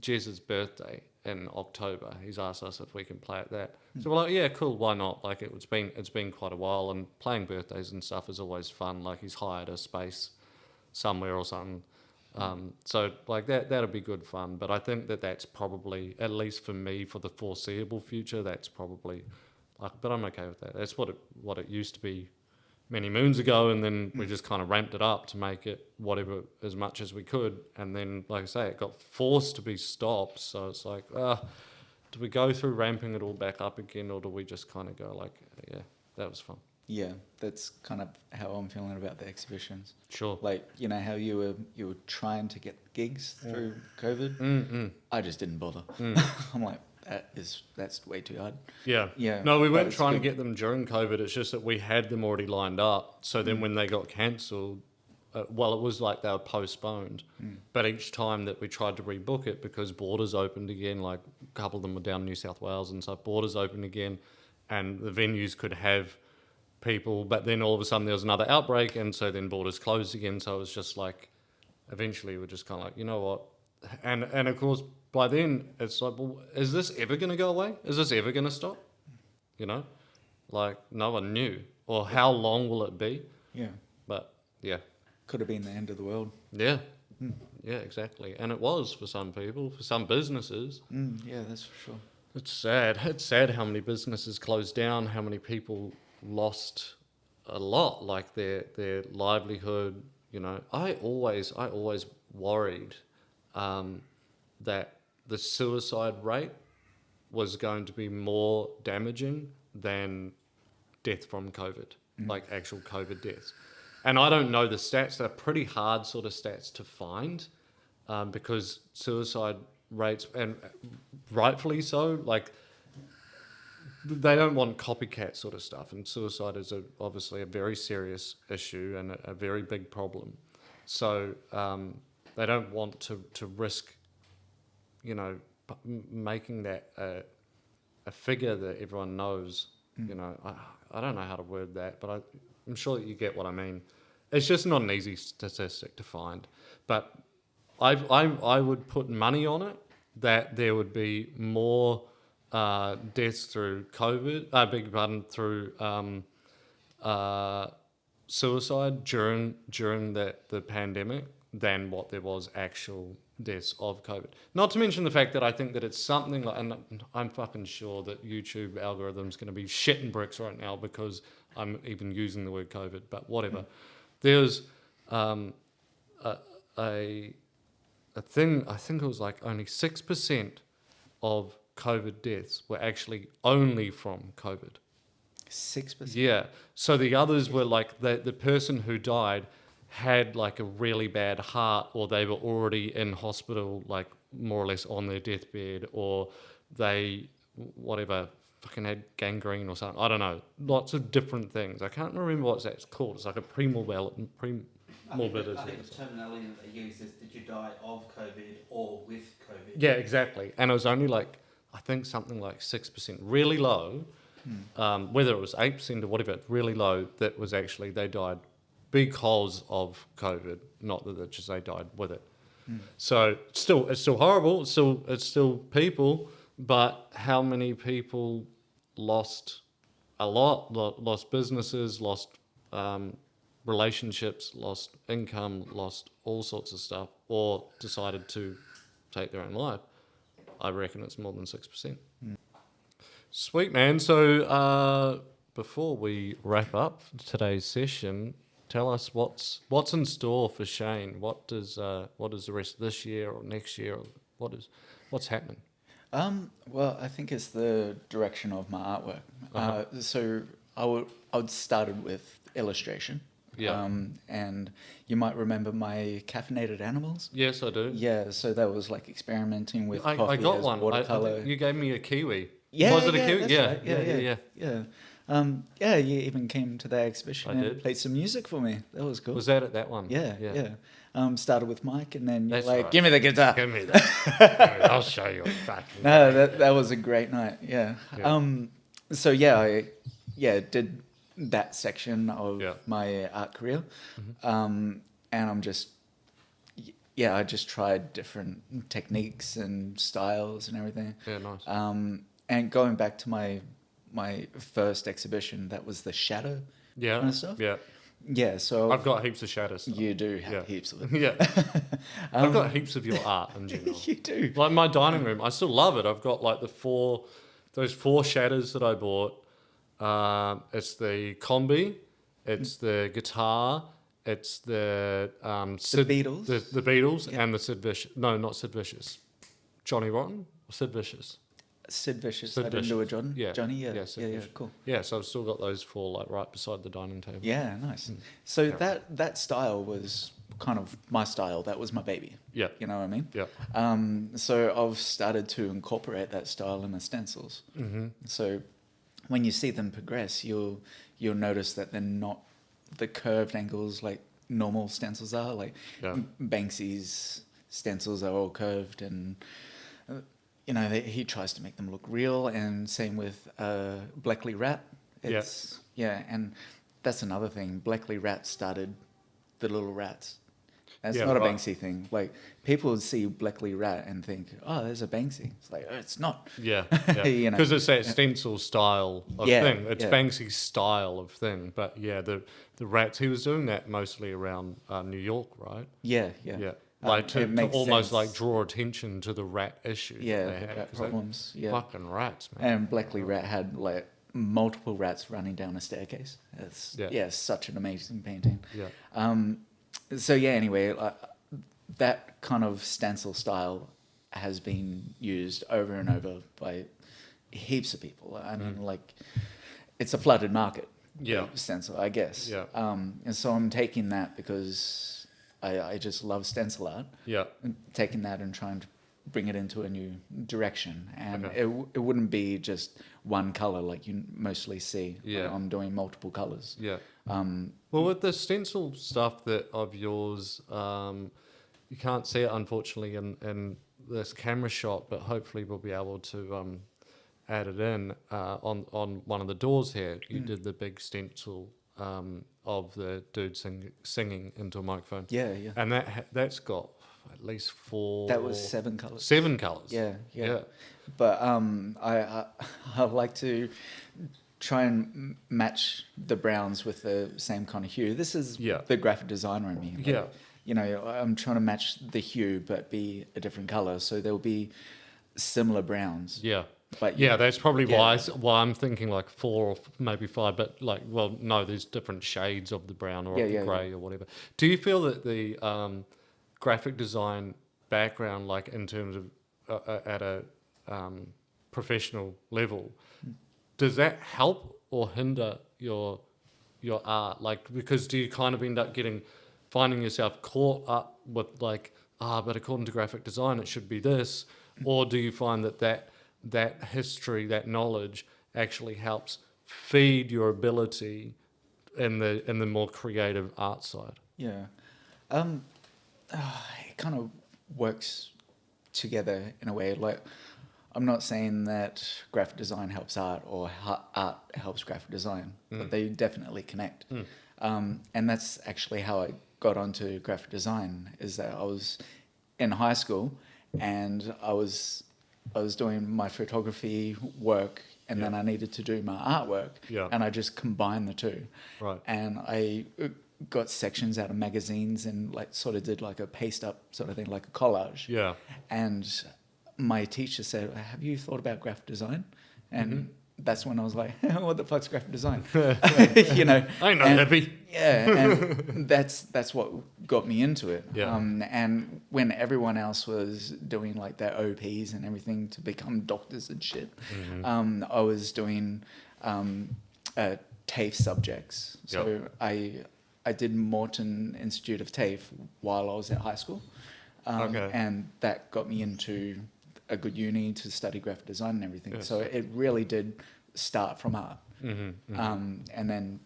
Jez's birthday in October. He's asked us if we can play at that. So we're like, yeah, cool, why not? Like it's been quite a while, and playing birthdays and stuff is always fun. Like he's hired a space somewhere or something. So like that'll be good fun. But I think that's probably, at least for me, for the foreseeable future, that's probably like, but I'm okay with that. That's what it used to be many moons ago, and then we just kind of ramped it up to make it whatever, as much as we could, and then like I say, it got forced to be stopped. So it's like, do we go through ramping it all back up again, or do we just kind of go like, yeah, that was fun. Yeah, that's kind of how I'm feeling about the exhibitions. Sure. Like, you know how you were trying to get gigs through COVID? Mm-mm. I just didn't bother. I'm like, that's way too hard. Yeah. Yeah, No, we but weren't it's trying to good. get them during COVID. It's just that we had them already lined up. So then when they got cancelled, well, it was like they were postponed. But each time that we tried to rebook it, because borders opened again, like a couple of them were down New South Wales and stuff, borders opened again, and the venues could have people, but then all of a sudden there was another outbreak, and so then borders closed again. So it was just like, eventually we're just kind of like, you know what? And of course, by then it's like, well, is this ever going to go away? Is this ever going to stop? You know, like no one knew, or how long will it be? Yeah. But yeah, Could have been the end of the world. yeah, yeah, exactly. And it was for some people, for some businesses. Yeah, that's for sure. It's sad. It's sad how many businesses closed down, how many people lost a lot, like their livelihood. You know, I always worried that the suicide rate was going to be more damaging than death from COVID, like actual COVID deaths. And I don't know the stats. They're pretty hard sort of stats to find because suicide rates, and rightfully so, like they don't want copycat sort of stuff. And suicide is obviously a very serious issue and a very big problem. So they don't want to risk, you know, making that a figure that everyone knows. You know, I don't know how to word that, but I'm sure that you get what I mean. It's just not an easy statistic to find. But I would put money on it that there would be more deaths through COVID, beg your pardon, through suicide during the pandemic than what there was actual deaths of COVID. Not to mention the fact that I think that it's something like, and I'm fucking sure that YouTube algorithm's going to be shitting bricks right now because I'm even using the word COVID, but whatever. There's a thing, I think it was like only 6% of COVID deaths were actually only from COVID. 6%. Yeah. So the others were like the person who died had like a really bad heart, or they were already in hospital, like more or less on their deathbed, or they whatever fucking had gangrene or something. I don't know. Lots of different things. I can't remember what that's called. It's like a premorbidity. I think the terminology that they use is, did you die of COVID or with COVID? Yeah, exactly. And it was only like, I think something like 6%, really low. Whether it was 8% or whatever, really low, that was actually they died because of COVID, not that just they died with it. So it's still horrible. It's still people, but how many people lost a lot, lost businesses, lost relationships, lost income, lost all sorts of stuff, or decided to take their own life? I reckon it's more than 6%. Sweet, man. So before we wrap up today's session, tell us what's in store for Shayne. What does the rest of this year or next year, or what's happening? Well, I think it's the direction of my artwork. So I would started with illustration. Yeah. And you might remember my caffeinated animals. Yes, I do. Yeah, so that was like experimenting with coffee I got as one. watercolor. I think you gave me a kiwi. Yeah, Was it a kiwi? that's Yeah, right. Yeah. You even came to that exhibition I and did. played some music for me. That was cool. Was that at that one? Yeah. Started with Mike, and then you're That's like, right. "Give me the guitar." Give me that. I'll show you. No, that was a great night. Yeah. So I did that section of my art career, and I'm just I just tried different techniques and styles and everything. Yeah, nice. And going back to my first exhibition, that was the shadow kind of stuff. Yeah. Yeah, so I've got heaps of shadow stuff. You do have heaps of it. Yeah. I've got heaps of your art in general. You do. Like my dining room, I still love it. I've got like those four shadows that I bought. It's the combi, it's the guitar, it's the Beatles. the Beatles, and the Sid Vicious. No, not Sid Vicious. Johnny Rotten or Sid Vicious? Sid Vicious. Sid I didn't do a Vicious. Johnny. Yeah, Yeah, Sid Vicious. cool. Yeah, so I've still got those four like right beside the dining table. Yeah, nice. So that style was kind of my style. That was my baby. Yeah. You know what I mean? Yeah. So I've started to incorporate that style in my stencils. Mm-hmm. So when you see them progress, you'll notice that they're not the curved angles like normal stencils are. Like Banksy's stencils are all curved, and he tries to make them look real. And same with Blackley Rat. And that's another thing. Blackley Rat started the little rats, It's Yeah, not a right. Banksy thing. Like, people see Blackley Rat and think, oh, there's a Banksy. It's like, oh, it's not. Yeah, yeah. You know. Because it's that stencil style of Yeah, thing. It's yeah. Banksy's style of thing. But yeah, the rats, he was doing that mostly around New York, right? Yeah, yeah. Yeah. Like It to makes almost sense. like draw attention to the rat issue Yeah, that they the had. rat 'cause they- problems. Yeah. Fucking rats, man. And Blackley Rat had like multiple rats running down a staircase. Yeah. Such an amazing painting. Yeah. So yeah, anyway, that kind of stencil style has been used over and over by heaps of people. I mean, like, it's a flooded market. Yeah. Stencil, I guess. Yeah. And so I'm taking that because I just love stencil art. Yeah. And taking that and trying to bring it into a new direction. And Okay. it wouldn't be just one color like you mostly see. Yeah. I'm doing multiple colors. Yeah. Well, with the stencil stuff that of yours, you can't see it unfortunately in this camera shot, but hopefully we'll be able to add it in on one of the doors here. You did the big stencil of the dude singing into a microphone. Yeah, yeah. And that's got at least 4. That was 7 colors. 7 colors. Yeah, yeah. Yeah. But I like to try and match the browns with the same kind of hue. This is Yeah. the graphic designer in me. Like, Yeah. You know, I'm trying to match the hue but be a different color, so there'll be similar browns. Yeah. But Yeah, that's probably yeah. why I'm thinking like 4 or maybe 5, but like, well, no, there's different shades of the brown or Yeah, of the yeah, grey or whatever. Do you feel that the graphic design background, like in terms of at a professional level, does that help or hinder your art? Like, because do you kind of end up finding yourself caught up with like, but according to graphic design, it should be this, or do you find that history, that knowledge actually helps feed your ability in the more creative art side? Yeah. It kind of works together in a way. Like, I'm not saying that graphic design helps art or art helps graphic design, but they definitely connect. And that's actually how I got onto graphic design, is that I was in high school and I was doing my photography work, and then I needed to do my artwork, and I just combined the two. Right. And I got sections out of magazines and like sort of did like a paste up sort of thing, like a collage. Yeah. And my teacher said, "Have you thought about graphic design?" And that's when I was like, "What the fuck's graphic design?" You know. I know, and, hippie. Yeah, and that's what got me into it. Yeah. And when everyone else was doing like their OPs and everything to become doctors and shit, I was doing TAFE subjects. So I did Morton Institute of TAFE while I was at high school. Okay. And that got me into a good uni to study graphic design and everything. Yes. So it really did start from art. And then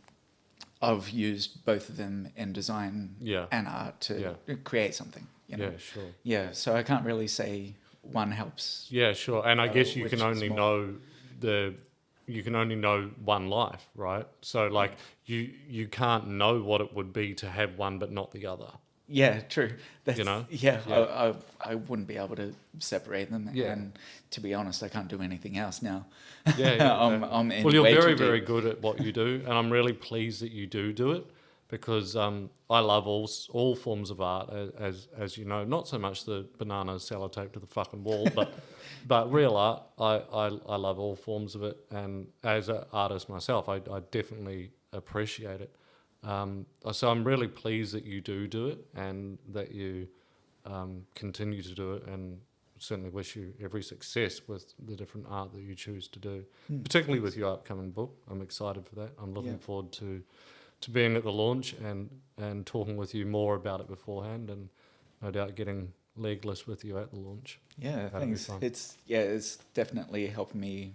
I've used both of them in design and art to create something. You know? Yeah, sure. Yeah, so I can't really say one helps. Yeah, sure. And I guess you which can is only more. know one life, right? So like you can't know what it would be to have one but not the other. Yeah, true. That's, You know? Yeah, Yeah. I wouldn't be able to separate them. Yeah. And to be honest, I can't do anything else now. Yeah, I'm exactly. in Well, you're way very, too very deep. good at what you do, and I'm really pleased that you do it, because I love all forms of art, as you know. Not so much the banana sellotape to the fucking wall, but real art. I love all forms of it, and as an artist myself, I definitely appreciate it. So I'm really pleased that you do it, and that you continue to do it, and certainly wish you every success with the different art that you choose to do, particularly with your upcoming book. I'm excited for that. I'm looking forward to being at the launch and talking with you more about it beforehand, and no doubt getting legless with you at the launch. Yeah, That'll be thanks. fun. It's definitely helped me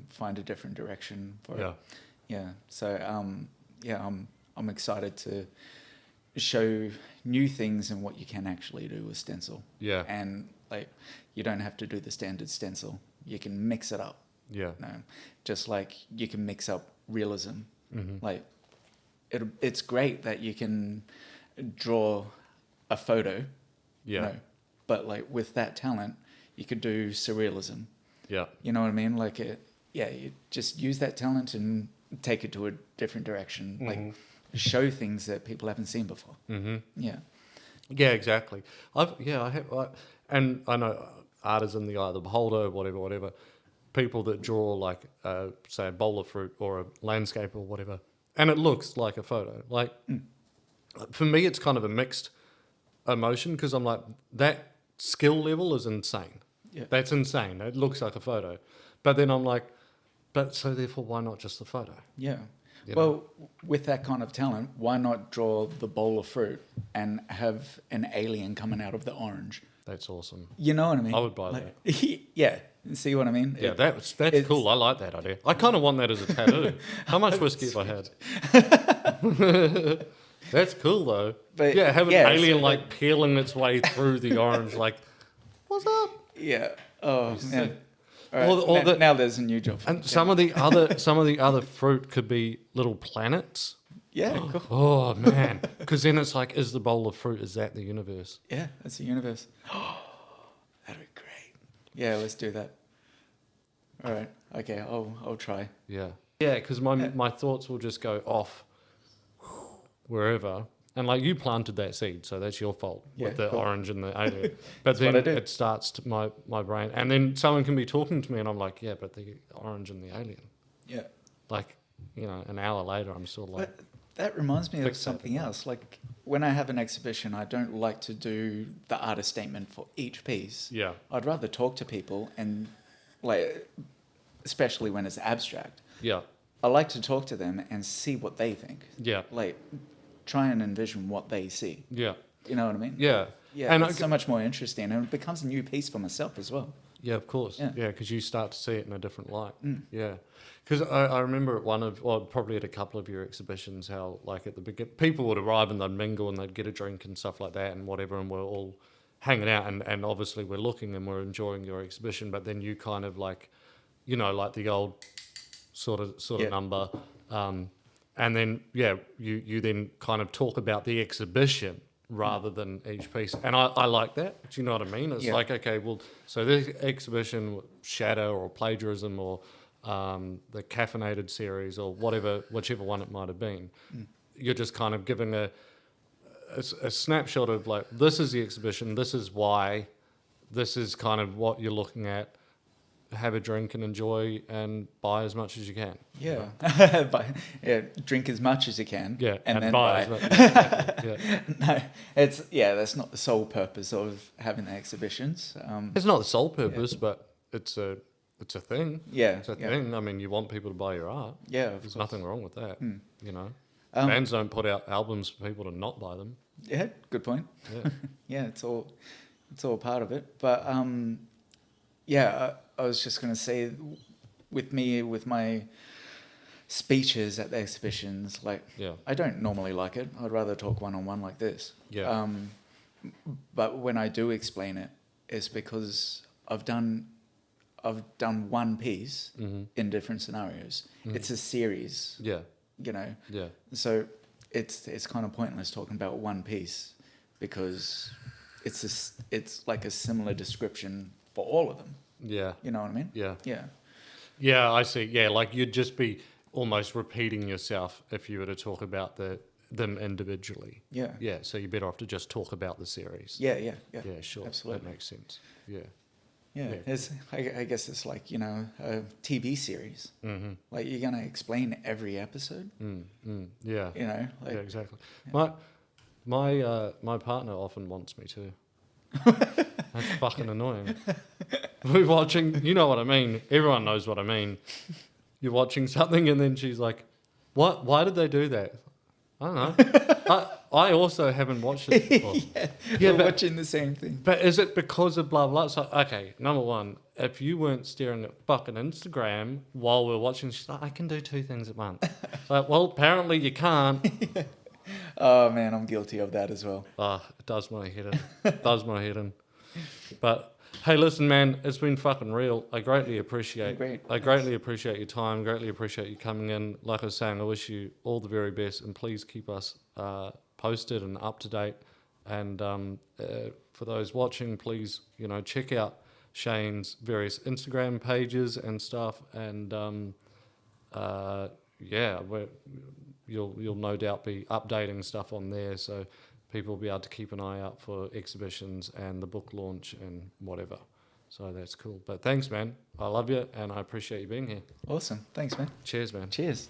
find a different direction for it. Yeah. So I'm excited to show new things and what you can actually do with stencil. Yeah. And like, you don't have to do the standard stencil. You can mix it up. Yeah. You know, just like you can mix up realism. Mm-hmm. Like it's great that you can draw a photo, Yeah. you know, but like with that talent, you could do surrealism. Yeah. You know what I mean? Like you just use that talent and take it to a different direction. Mm-hmm. Like show things that people haven't seen before. Mm-hmm. Yeah. Yeah, exactly. And I know art is in the eye of the beholder, whatever. People that draw like, say, a bowl of fruit or a landscape or whatever, and it looks like a photo. Like, for me, it's kind of a mixed emotion because I'm like, that skill level is insane. Yeah. That's insane. It looks like a photo. But then I'm like, but so therefore, why not just the photo? Yeah. You Well, with that kind of talent, why not draw the bowl of fruit and have an alien coming out of the orange? That's awesome. You know what I mean? I would buy that. Yeah. See what I mean? Yeah, that's it's- cool. I like that idea. I kind of want that as a tattoo. How much whiskey have I had? That's cool though. But yeah, have an yeah, alien so like peeling its way through the orange, like, what's up? Yeah. Oh man. All right. Or now there's a new job. For And me. some of the other fruit could be little planets. Yeah. Cool. Oh man, because then it's like, is the bowl of fruit, is that the universe? Yeah, that's the universe. That'd be great. Yeah, let's do that. All right. Okay. I'll try. Yeah, because my thoughts will just go off wherever. And like, you planted that seed, so that's your fault with the cool. orange and the alien. But what I then do. it starts to my brain, and then someone can be talking to me, and I'm like, yeah, but the orange and the alien. Yeah. Like, an hour later, I'm still like, But that reminds me of Fixated. something else. Like when I have an exhibition, I don't like to do the artist statement for each piece. yeah, I'd rather talk to people and like, especially when it's abstract. yeah, I like to talk to them and see what they think. yeah, Like try and envision what they see. yeah, You know what I mean? yeah. Yeah, And it's so much more interesting, and it becomes a new piece for myself as well. Yeah, of course. Yeah. Yeah, because you start to see it in a different light. Mm. Yeah. Because I remember at probably at a couple of your exhibitions, how like at the beginning, people would arrive and they'd mingle and they'd get a drink and stuff like that and whatever, and we're all hanging out and obviously we're looking and we're enjoying your exhibition, but then you kind of like, like the old sort of Yeah. number. And then, you then kind of talk about the exhibition rather than each piece. And I like that. Do you know what I mean? It's Yeah. like, okay, well, so this exhibition, Shadow or Plagiarism or the Caffeinated series or whichever one it might have been, you're just kind of giving a snapshot of like, this is the exhibition, this is why, this is kind of what you're looking at. Have a drink and enjoy and buy as much as you can. Yeah. Drink as much as you can. Yeah, And then buy buy. as much as you can. Yeah. No, that's not the sole purpose of having the exhibitions. It's not the sole purpose, but it's a thing. Yeah. It's a yeah. thing. I mean, you want people to buy your art. Yeah, of There's course. nothing wrong with that. Mm. Bands don't put out albums for people to not buy them. Yeah, good point. Yeah. Yeah, it's all part of it. But I was just going to say, with my speeches at the exhibitions, like Yeah. I don't normally like it. I'd rather talk one-on-one like this. Yeah. But when I do explain it, it's because I've done one piece Mhm. in different scenarios. Mhm. It's a series, Yeah. Yeah. Yeah. So it's kind of pointless talking about one piece because it's like a similar description for all of them. Yeah. You know what I mean? Yeah. Yeah. Yeah, I see. Yeah, like you'd just be almost repeating yourself if you were to talk about them individually. Yeah. Yeah, so you're better off to just talk about the series. Yeah. Yeah, sure. Absolutely. That makes sense. Yeah. Yeah. Yeah. I guess it's like, a TV series. Mm-hmm. Like you're going to explain every episode, Yeah. Yeah, Exactly. My partner often wants me to. That's fucking annoying. We're watching, you know what I mean. Everyone knows what I mean. You're watching something and then she's like, "What? Why did they do that?" I don't know. I also haven't watched it before. We're but- watching the same thing. But is it because of blah blah? So okay, number one, if you weren't staring at fucking Instagram while we're watching, she's like, "I can do two things at once." Like, well, apparently you can't. Oh man, I'm guilty of that as well. It does my head in. But hey, listen, man, it's been fucking real. I greatly appreciate. Great. I greatly appreciate your time. Greatly appreciate you coming in. Like I was saying, I wish you all the very best, and please keep us posted and up to date And for those watching, please, check out Shayne's various Instagram pages and stuff. And you'll no doubt be updating stuff on there, so people will be able to keep an eye out for exhibitions and the book launch and whatever. So that's cool. But thanks, man. I love you, and I appreciate you being here. Awesome. Thanks, man. Cheers, man. Cheers.